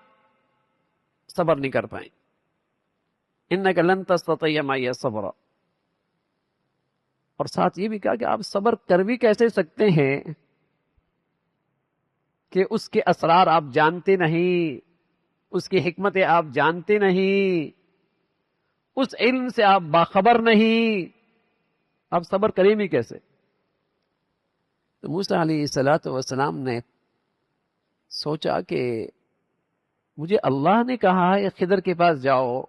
صبر نہیں کر پائیں۔ انک لن تستطیع معی صبر، اور ساتھ یہ بھی کہا کہ آپ صبر کر بھی کیسے سکتے ہیں کہ اس کے اسرار آپ جانتے نہیں، اس کی حکمتیں آپ جانتے نہیں، اس علم سے آپ باخبر نہیں، آپ صبر کریں بھی کیسے؟ تو موسیٰ علیہ الصلاۃ والسلام نے سوچا کہ مجھے اللہ نے کہا ہے خضر کے پاس جاؤ،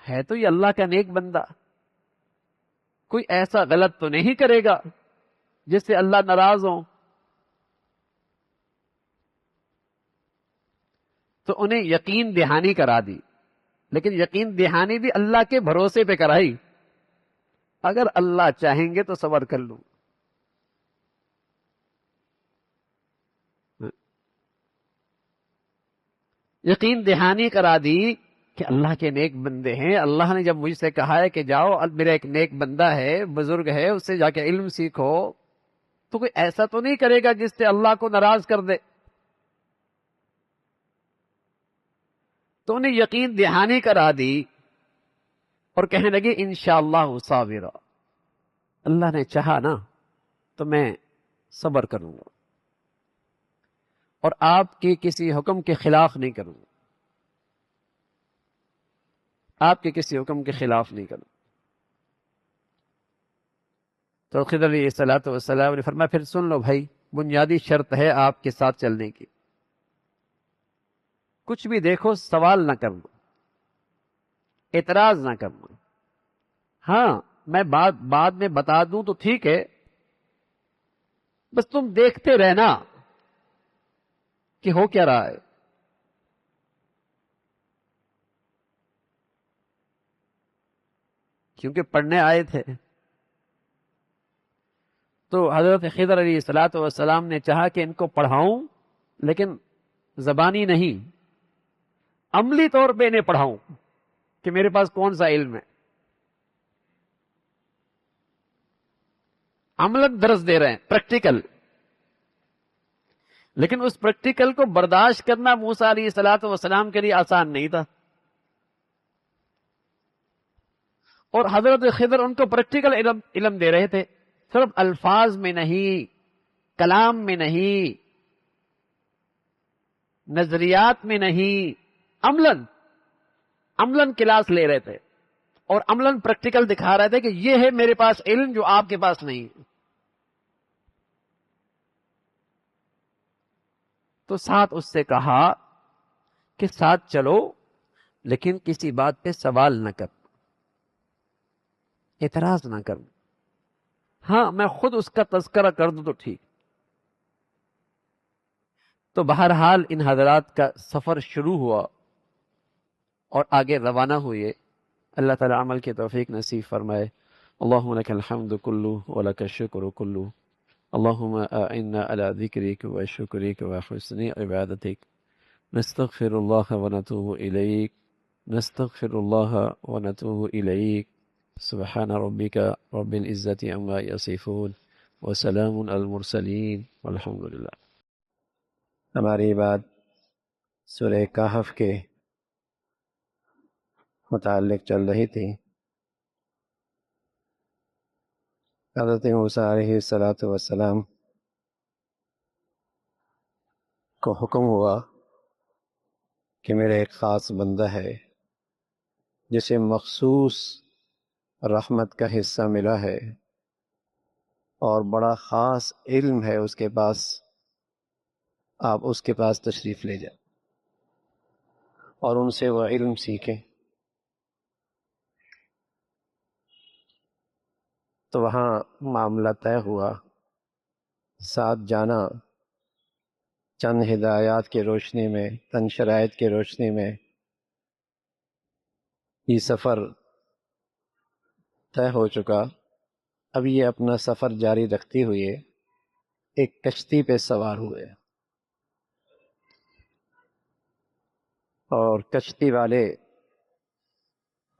ہے تو یہ اللہ کا نیک بندہ، کوئی ایسا غلط تو نہیں کرے گا جس سے اللہ ناراض ہو۔ تو انہیں یقین دہانی کرا دی، لیکن یقین دہانی بھی اللہ کے بھروسے پہ کرائی، اگر اللہ چاہیں گے تو صبر کر لوں۔ یقین دہانی کرا دی کہ اللہ کے نیک بندے ہیں، اللہ نے جب مجھ سے کہا ہے کہ جاؤ، میرا ایک نیک بندہ ہے، بزرگ ہے، اس سے جا کے علم سیکھو، تو کوئی ایسا تو نہیں کرے گا جس سے اللہ کو ناراض کر دے۔ تو انہیں یقین دہانی کرا دی اور کہنے لگے انشاءاللہ صابرا، اللہ نے چاہا نا تو میں صبر کروں گا، اور آپ کے کسی حکم کے خلاف نہیں کروں گا، آپ کے کسی حکم کے خلاف نہیں کروں۔ تو خضر علیہ الصلوۃ والسلام نے فرمایا پھر سن لو بھائی، بنیادی شرط ہے آپ کے ساتھ چلنے کی، کچھ بھی دیکھو سوال نہ کرنا، اعتراض نہ کرنا، ہاں میں بعد میں بتا دوں تو ٹھیک ہے، بس تم دیکھتے رہنا کہ ہو کیا رہا ہے۔ کیونکہ پڑھنے آئے تھے، تو حضرت خضر علیہ الصلوۃ والسلام نے چاہا کہ ان کو پڑھاؤں، لیکن زبانی نہیں، عملی طور پہ انہیں پڑھاؤں کہ میرے پاس کون سا علم ہے، عملاً درس دے رہے ہیں، پریکٹیکل۔ لیکن اس پریکٹیکل کو برداشت کرنا موسیٰ علیہ الصلوۃ والسلام کے لیے آسان نہیں تھا، اور حضرت خضر ان کو پریکٹیکل علم دے رہے تھے، صرف الفاظ میں نہیں، کلام میں نہیں، نظریات میں نہیں، عملاً کلاس لے رہے تھے، اور عملاً پریکٹیکل دکھا رہے تھے کہ یہ ہے میرے پاس علم جو آپ کے پاس نہیں ہے۔ تو ساتھ اس سے کہا کہ ساتھ چلو، لیکن کسی بات پہ سوال نہ کر، اعتراض نہ کر، ہاں میں خود اس کا تذکرہ کر دوں تو ٹھیک، تو بہرحال ان حضرات کا سفر شروع ہوا اور آگے روانہ ہوئے. اللہ تعالیٰ عمل کی توفیق نصیب فرمائے. اللہم لک الحمد کلو ولک الشکر کلو. اللہم اعنا علی ذکرک و شکرک و حسن عبادتک. نستغفر اللہ ونتوب الیک. نستغفر اللہ ونتوب الیک. سبحان ربک رب العزت عما یصفون وسلام علی المرسلین والحمد للہ. ہماری بات سورہ کہف کے متعلق چل رہی تھی. حضرت موسیٰ علیہ السلام کو حکم ہوا کہ میرا ایک خاص بندہ ہے جسے مخصوص رحمت کا حصہ ملا ہے اور بڑا خاص علم ہے اس کے پاس، آپ اس کے پاس تشریف لے جائیں اور ان سے وہ علم سیکھیں. تو وہاں معاملہ طے ہوا، ساتھ جانا چند ہدایات کی روشنی میں، چند شرائط کی روشنی میں یہ سفر طے ہو چکا. اب یہ اپنا سفر جاری رکھتے ہوئے ایک کشتی پہ سوار ہوئے اور کشتی والے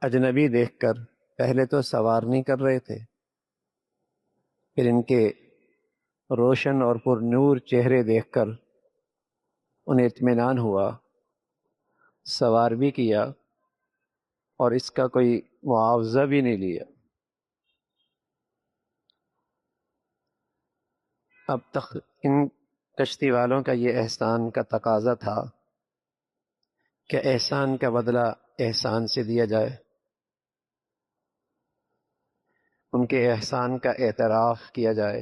اجنبی دیکھ کر پہلے تو سوار نہیں کر رہے تھے، پھر ان کے روشن اور پر نور چہرے دیکھ کر انہیں اطمینان ہوا، سوار بھی کیا اور اس کا کوئی معاوضہ بھی نہیں لیا. اب تک ان کشتی والوں کا یہ احسان کا تقاضا تھا کہ احسان کا بدلہ احسان سے دیا جائے، ان کے احسان کا اعتراف کیا جائے.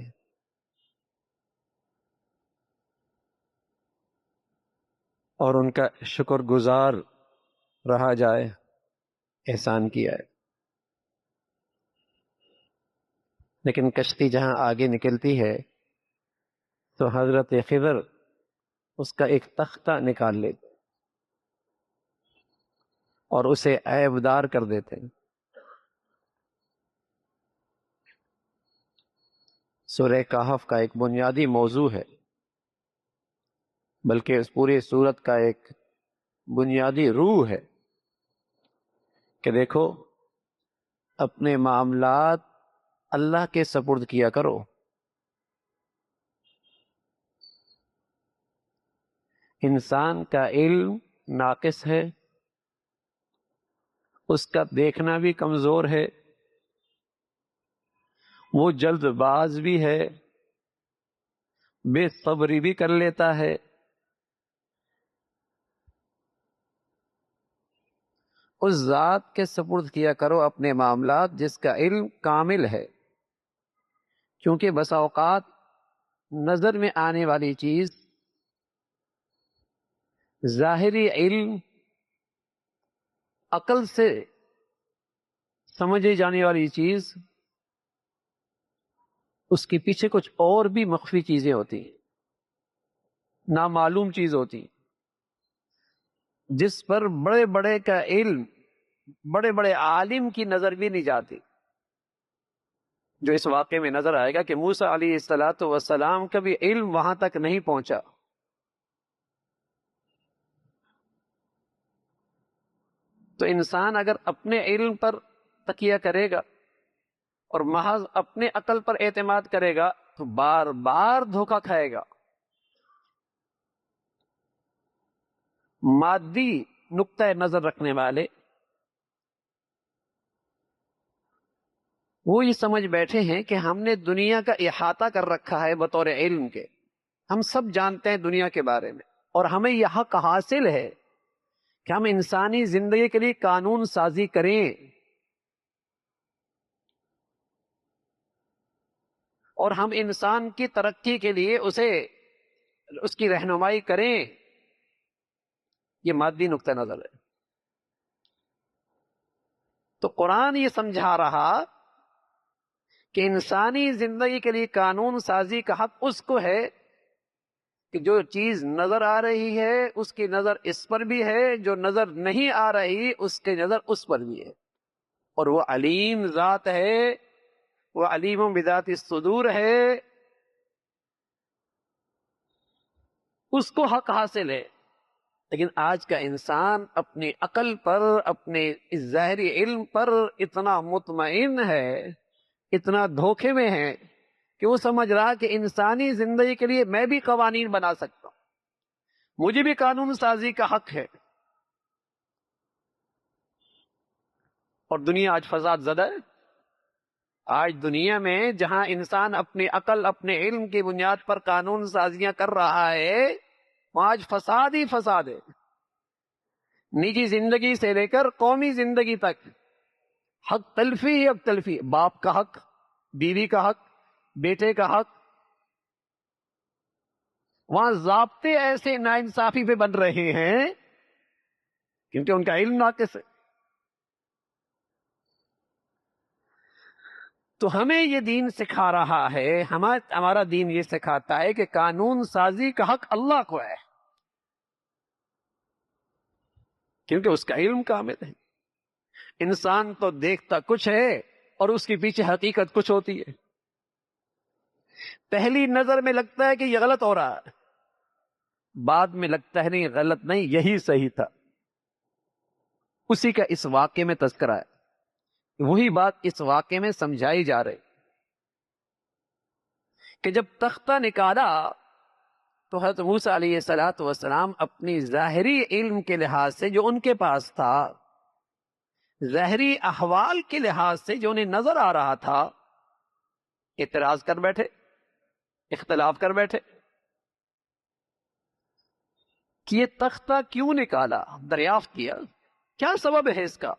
اور ان کا شکر گزار رہا جائے، احسان کیا ہے. لیکن کشتی جہاں آگے نکلتی ہے تو حضرت خضر اس کا ایک تختہ نکال لیتے اور اسے عیبدار کر دیتے. سورہ کہف کا ایک بنیادی موضوع ہے، بلکہ اس پوری سورت کا ایک بنیادی روح ہے کہ دیکھو اپنے معاملات اللہ کے سپرد کیا کرو. انسان کا علم ناقص ہے، اس کا دیکھنا بھی کمزور ہے، وہ جلد باز بھی ہے، بے صبری بھی کر لیتا ہے. اس ذات کے سپرد کیا کرو اپنے معاملات جس کا علم کامل ہے، کیونکہ بسا اوقات نظر میں آنے والی چیز، ظاہری علم، عقل سے سمجھی جانے والی چیز، اس کے پیچھے کچھ اور بھی مخفی چیزیں ہوتی ہیں، نامعلوم چیز ہوتی، جس پر بڑے بڑے کا علم، بڑے بڑے عالم کی نظر بھی نہیں جاتی. جو اس واقعے میں نظر آئے گا کہ موسیٰ علیہ السلام کا بھی علم وہاں تک نہیں پہنچا. تو انسان اگر اپنے علم پر تکیہ کرے گا اور محض اپنے عقل پر اعتماد کرے گا تو بار بار دھوکہ کھائے گا. مادی نقطہ نظر رکھنے والے وہ یہ سمجھ بیٹھے ہیں کہ ہم نے دنیا کا احاطہ کر رکھا ہے بطور علم کے، ہم سب جانتے ہیں دنیا کے بارے میں، اور ہمیں یہ حق حاصل ہے کہ ہم انسانی زندگی کے لیے قانون سازی کریں اور ہم انسان کی ترقی کے لیے اس کی رہنمائی کریں. یہ مادی نقطہ نظر ہے. تو قرآن یہ سمجھا رہا کہ انسانی زندگی کے لیے قانون سازی کا حق اس کو ہے کہ جو چیز نظر آ رہی ہے اس کی نظر اس پر بھی ہے، جو نظر نہیں آ رہی اس کی نظر اس پر بھی ہے، اور وہ علیم ذات ہے، وہ علیم بذات الصدور ہے، اس کو حق حاصل ہے۔ لیکن آج کا انسان اپنی عقل پر، اپنے اس ظاہری علم پر اتنا مطمئن ہے، اتنا دھوکے میں ہے کہ وہ سمجھ رہا کہ انسانی زندگی کے لیے میں بھی قوانین بنا سکتا ہوں، مجھے بھی قانون سازی کا حق ہے۔ اور دنیا آج فساد زدہ ہے۔ آج دنیا میں جہاں انسان اپنی عقل، اپنے علم کی بنیاد پر قانون سازیاں کر رہا ہے، وہاں آج فساد ہی فساد ہے۔ نجی زندگی سے لے کر قومی زندگی تک حق تلفی ہی حق تلفی، باپ کا حق، بیوی کا حق، بیٹے کا حق۔ وہاں ضابطے ایسے ناانصافی پہ بن رہے ہیں کیونکہ ان کا علم ناقص ہے۔ تو ہمیں یہ دین سکھا رہا ہے، ہمارا دین یہ سکھاتا ہے کہ قانون سازی کا حق اللہ کو ہے، کیونکہ اس کا علم کامل ہے۔ انسان تو دیکھتا کچھ ہے اور اس کے پیچھے حقیقت کچھ ہوتی ہے۔ پہلی نظر میں لگتا ہے کہ یہ غلط ہو رہا ہے، بعد میں لگتا ہے نہیں، غلط نہیں، یہی صحیح تھا۔ اسی کا اس واقعے میں تذکرہ ہے، وہی بات اس واقعے میں سمجھائی جا رہی کہ جب تختہ نکالا تو حضرت موسیٰ علیہ السلام اپنی ظاہری علم کے لحاظ سے جو ان کے پاس تھا، ظاہری احوال کے لحاظ سے جو انہیں نظر آ رہا تھا، اعتراض کر بیٹھے، اختلاف کر بیٹھے کہ یہ تختہ کیوں نکالا، دریافت کیا کیا سبب ہے اس کا۔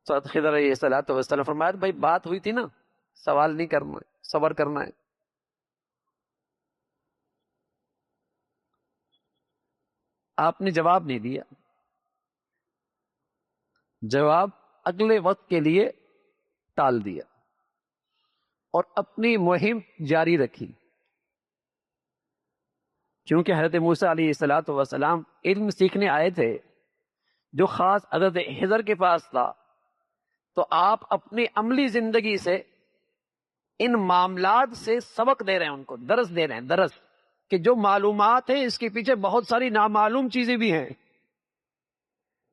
حضرت خضر علیہ السلام فرمایا بھائی بات ہوئی تھی نا، سوال نہیں کرنا ہے، صبر کرنا ہے۔ آپ نے جواب نہیں دیا، جواب اگلے وقت کے لیے ٹال دیا اور اپنی مہم جاری رکھی، کیونکہ حضرت موسیٰ علیہ السلام علم سیکھنے آئے تھے جو خاص حضرت خضر کے پاس تھا، تو آپ اپنی عملی زندگی سے ان معاملات سے سبق دے رہے ہیں، ان کو درس دے رہے ہیں، درس کہ جو معلومات ہیں اس کے پیچھے بہت ساری نامعلوم چیزیں بھی ہیں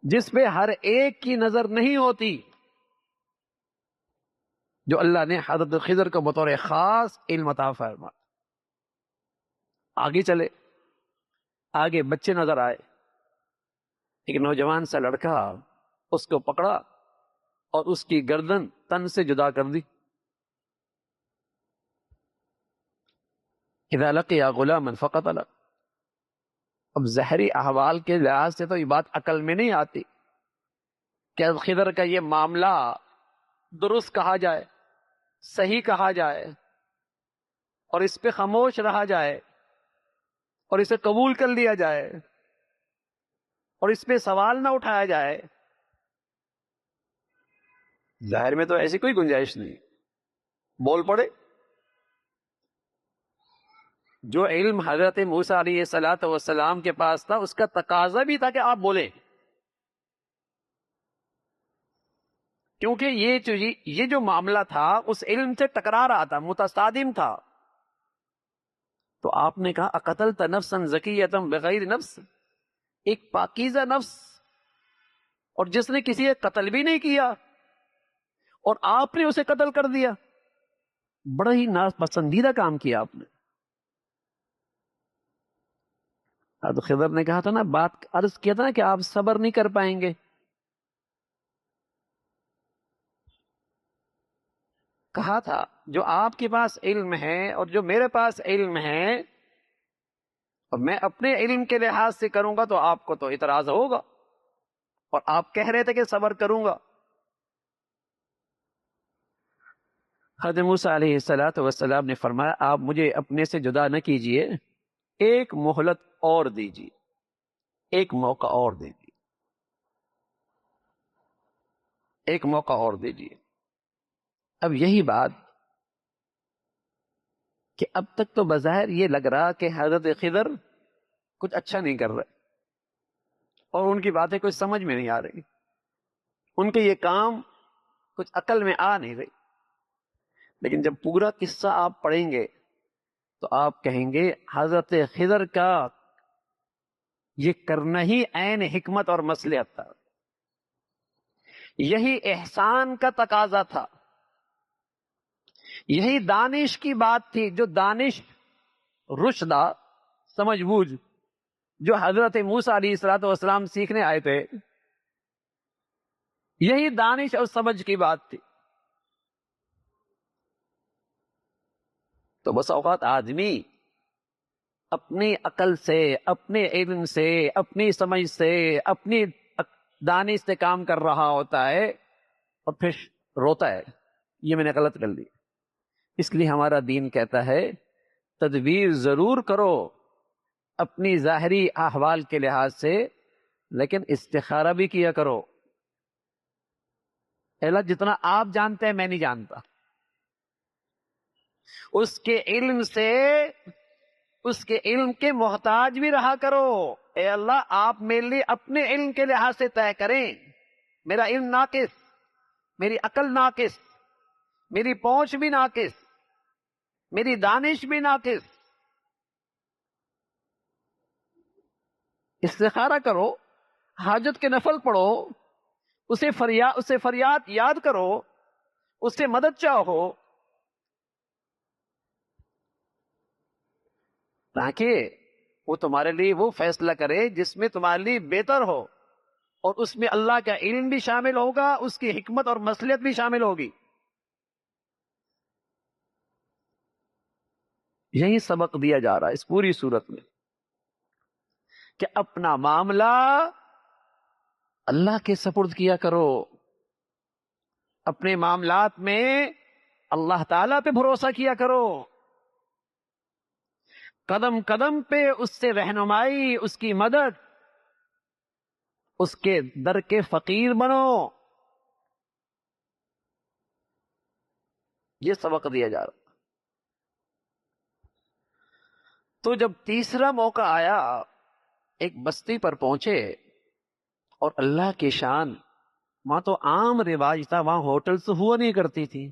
جس پہ ہر ایک کی نظر نہیں ہوتی، جو اللہ نے حضرت خضر کو بطور خاص علم عطا فرمایا۔ آگے چلے، آگے بچے نظر آئے، ایک نوجوان سا لڑکا اس کو پکڑا اور اس کی گردن تن سے جدا کر دی۔ اذا لقی غلاما فقتلہ۔ اب ظاہری احوال کے لحاظ سے تو یہ بات عقل میں نہیں آتی کہ خضر کا یہ معاملہ درست کہا جائے، صحیح کہا جائے اور اس پہ خاموش رہا جائے اور اسے قبول کر لیا جائے اور اس پہ سوال نہ اٹھایا جائے۔ ظاہر میں تو ایسی کوئی گنجائش نہیں، بول پڑے۔ جو علم حضرت موسیٰ علیہ السلام کے پاس تھا اس کا تقاضا بھی تھا کہ آپ بولیں، کیونکہ یہ جو معاملہ تھا اس علم سے ٹکرا رہا تھا، متصادم تھا۔ تو آپ نے کہا اقتلت نفسا زکیۃ بغیر نفس، ایک پاکیزہ نفس اور جس نے کسی کا قتل بھی نہیں کیا اور آپ نے اسے قتل کر دیا، بڑا ہی ناپسندیدہ کام کیا آپ نے۔ حضرت خضر نے کہا تھا نا، بات عرض کیا تھا نا کہ آپ صبر نہیں کر پائیں گے، کہا تھا جو آپ کے پاس علم ہے اور جو میرے پاس علم ہے اور میں اپنے علم کے لحاظ سے کروں گا تو آپ کو تو اعتراض ہوگا، اور آپ کہہ رہے تھے کہ صبر کروں گا۔ حضرت موسیٰ علیہ السلام نے فرمایا آپ مجھے اپنے سے جدا نہ کیجئے، ایک مہلت اور دیجئے، ایک موقع اور دیجئے، ایک موقع اور دیجئے۔ اب یہی بات کہ اب تک تو بظاہر یہ لگ رہا کہ حضرت خضر کچھ اچھا نہیں کر رہے اور ان کی باتیں کچھ سمجھ میں نہیں آ رہی، ان کے یہ کام کچھ عقل میں آ نہیں رہی. لیکن جب پورا قصہ آپ پڑھیں گے تو آپ کہیں گے حضرت خضر کا یہ کرنا ہی عین حکمت اور مصلحت تھا، یہی احسان کا تقاضا تھا، یہی دانش کی بات تھی. جو دانش رشدہ سمجھ بوجھ جو حضرت موسیٰ علیہ الصلوۃ والسلام سیکھنے آئے تھے، یہی دانش اور سمجھ کی بات تھی. تو بس اوقات آدمی اپنی عقل سے، اپنے علم سے، اپنی سمجھ سے، اپنی دانش سے کام کر رہا ہوتا ہے اور پھر روتا ہے یہ میں نے غلط کر لی. اس لیے ہمارا دین کہتا ہے تدبیر ضرور کرو اپنی ظاہری احوال کے لحاظ سے، لیکن استخارہ بھی کیا کرو. اللہ جتنا آپ جانتے ہیں میں نہیں جانتا، اس کے علم سے، اس کے علم کے محتاج بھی رہا کرو. اے اللہ آپ میرے لیے اپنے علم کے لحاظ سے طے کریں. میرا علم ناقص، میری عقل ناقص، میری پہنچ بھی ناقص، میری دانش بھی ناقص. استخارہ کرو، حاجت کے نفل پڑھو، اسے فریاد یاد کرو، اس سے مدد چاہو، تاکہ وہ تمہارے لیے وہ فیصلہ کرے جس میں تمہارے لیے بہتر ہو، اور اس میں اللہ کا علم بھی شامل ہوگا، اس کی حکمت اور مصلحت بھی شامل ہوگی. یہی سبق دیا جا رہا ہے اس پوری صورت میں کہ اپنا معاملہ اللہ کے سپرد کیا کرو. اپنے معاملات میں اللہ تعالی پہ بھروسہ کیا کرو. قدم قدم پہ اس سے رہنمائی، اس کی مدد، اس کے در کے فقیر بنو. یہ سبق دیا جا رہا. تو جب تیسرا موقع آیا، ایک بستی پر پہنچے اور اللہ کی شان، وہاں تو عام رواج تھا، وہاں ہوٹلز ہوا نہیں کرتی تھی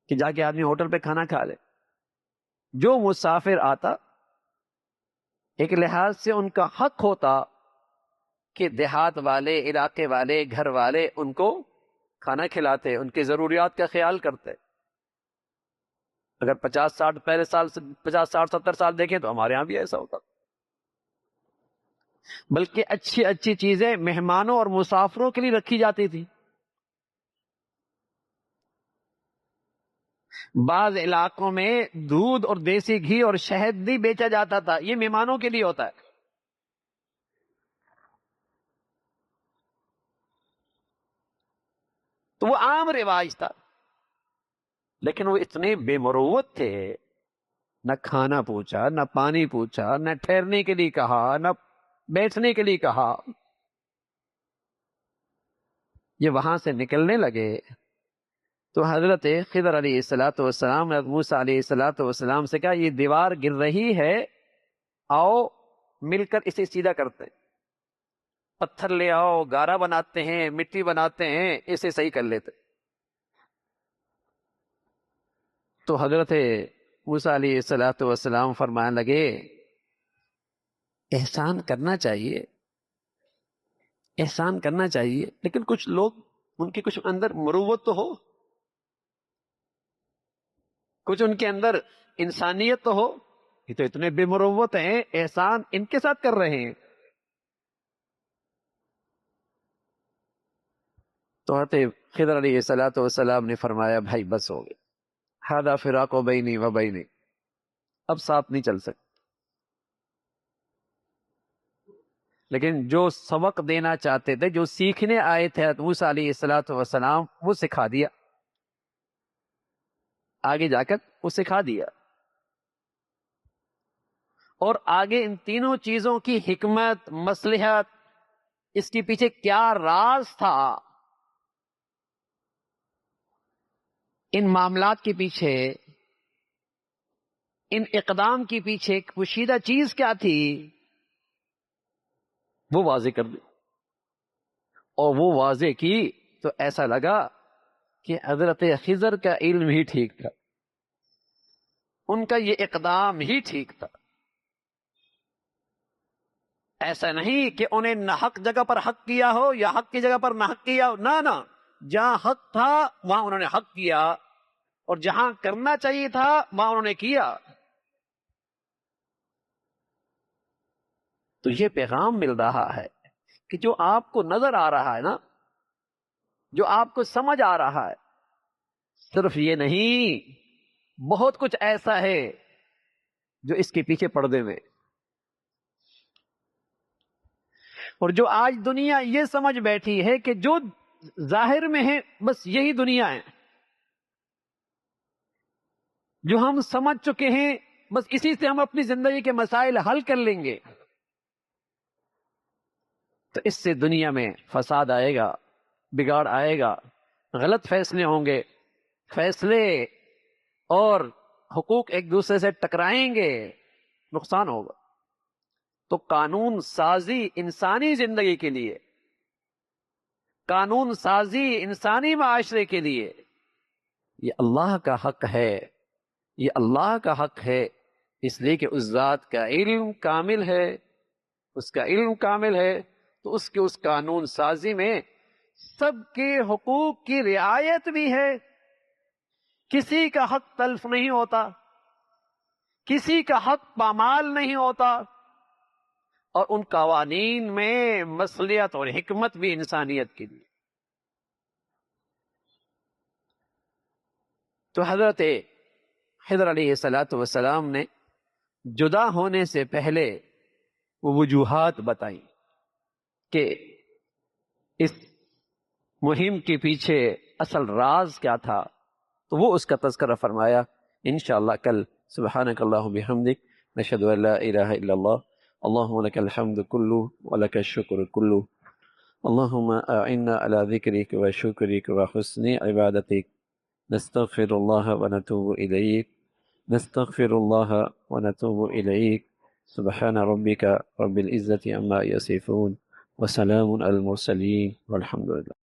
کہ جا کے آدمی ہوٹل پہ کھانا کھا لے. جو مسافر آتا ایک لحاظ سے ان کا حق ہوتا کہ دیہات والے، علاقے والے، گھر والے ان کو کھانا کھلاتے، ان کی ضروریات کا خیال کرتے. اگر 50 60 70 سال دیکھیں تو ہمارے ہاں بھی ایسا ہوتا. بلکہ اچھی اچھی چیزیں مہمانوں اور مسافروں کے لیے رکھی جاتی تھی. بعض علاقوں میں دودھ اور دیسی گھی اور شہد بھی بیچا جاتا تھا، یہ مہمانوں کے لیے ہوتا ہے. تو وہ عام رواج تھا. لیکن وہ اتنے بے مروت تھے، نہ کھانا پوچھا، نہ پانی پوچھا، نہ ٹھہرنے کے لیے کہا، نہ بیٹھنے کے لیے کہا. یہ وہاں سے نکلنے لگے تو حضرت خضر علیہ الصلوۃ والسلام، حضرت موسیٰ علیہ الصلوۃ والسلام سے کہا یہ دیوار گر رہی ہے، آؤ مل کر اسے سیدھا کرتے ہیں. پتھر لے آؤ، گارا بناتے ہیں، مٹی بناتے ہیں، اسے صحیح کر لیتے. تو حضرت موسیٰ علیہ الصلوۃ والسلام فرمانے لگے احسان کرنا چاہیے، احسان کرنا چاہیے، لیکن کچھ لوگ ان کے کچھ اندر مروت تو ہو، کچھ ان کے اندر انسانیت تو ہو. یہ تو اتنے بے مروت ہیں، احسان ان کے ساتھ کر رہے ہیں. تو حضرت خضر علیہ الصلوۃ والسلام نے فرمایا بھائی بس ہو گیا، ھذا فراق بینی و بینک، اب ساتھ نہیں چل سکتے. لیکن جو سبق دینا چاہتے تھے، جو سیکھنے آئے تھے حضرت موسیٰ علیہ الصلوۃ والسلام، وہ سکھا دیا، آگے جا کر وہ سکھا دیا. اور آگے ان تینوں چیزوں کی حکمت، مصلحت، اس کے پیچھے کیا راز تھا، ان معاملات کے پیچھے ان اقدام کے پیچھے ایک پوشیدہ چیز کیا تھی وہ واضح کر دی، اور وہ واضح کی تو ایسا لگا کہ حضرت خضر کا علم ہی ٹھیک تھا، ان کا یہ اقدام ہی ٹھیک تھا۔ ایسا نہیں کہ انہیں نہ حق جگہ پر حق کیا ہو یا حق کی جگہ پر نہ حق کیا ہو، نہ جہاں حق تھا وہاں انہوں نے حق کیا، اور جہاں کرنا چاہیے تھا وہاں انہوں نے کیا۔ تو یہ پیغام مل رہا ہے کہ جو آپ کو نظر آ رہا ہے نا، جو آپ کو سمجھ آ رہا ہے، صرف یہ نہیں، بہت کچھ ایسا ہے جو اس کے پیچھے پردے میں، اور جو آج دنیا یہ سمجھ بیٹھی ہے کہ جو ظاہر میں ہے بس یہی دنیا ہے، جو ہم سمجھ چکے ہیں بس اسی سے ہم اپنی زندگی کے مسائل حل کر لیں گے، تو اس سے دنیا میں فساد آئے گا، بگاڑ آئے گا، غلط فیصلے ہوں گے، فیصلے اور حقوق ایک دوسرے سے ٹکرائیں گے، نقصان ہوگا۔ تو قانون سازی انسانی زندگی کے لیے، قانون سازی انسانی معاشرے کے لیے، یہ اللہ کا حق ہے، یہ اللہ کا حق ہے، اس لیے کہ اس ذات کا علم کامل ہے، اس کا علم کامل ہے، تو اس کے اس قانون سازی میں سب کے حقوق کی رعایت بھی ہے، کسی کا حق تلف نہیں ہوتا، کسی کا حق پامال نہیں ہوتا، اور ان قوانین میں مصلحت اور حکمت بھی انسانیت کے لیے۔ تو حضرت خضر علیہ السلام نے جدا ہونے سے پہلے وہ وجوہات بتائیں کہ اس مہم کے پیچھے اصل راز کیا تھا، تو وہ اس کا تذکرہ فرمایا۔ انشاءاللہ کل سبحانک اللہم بحمدک نشہد ان لا الہ الا اللہ اللہم لک الحمد کلہ ولک الشکر کلہ اللہم اعنا علی ذکرک وشکرک وحسن عبادتک نستغفر اللہ ونتوب الیک نستغفر اللہ ونتوب الیک سبحان ربک رب العزة عما یصفون وسلام علی المرسلین والحمد للہ۔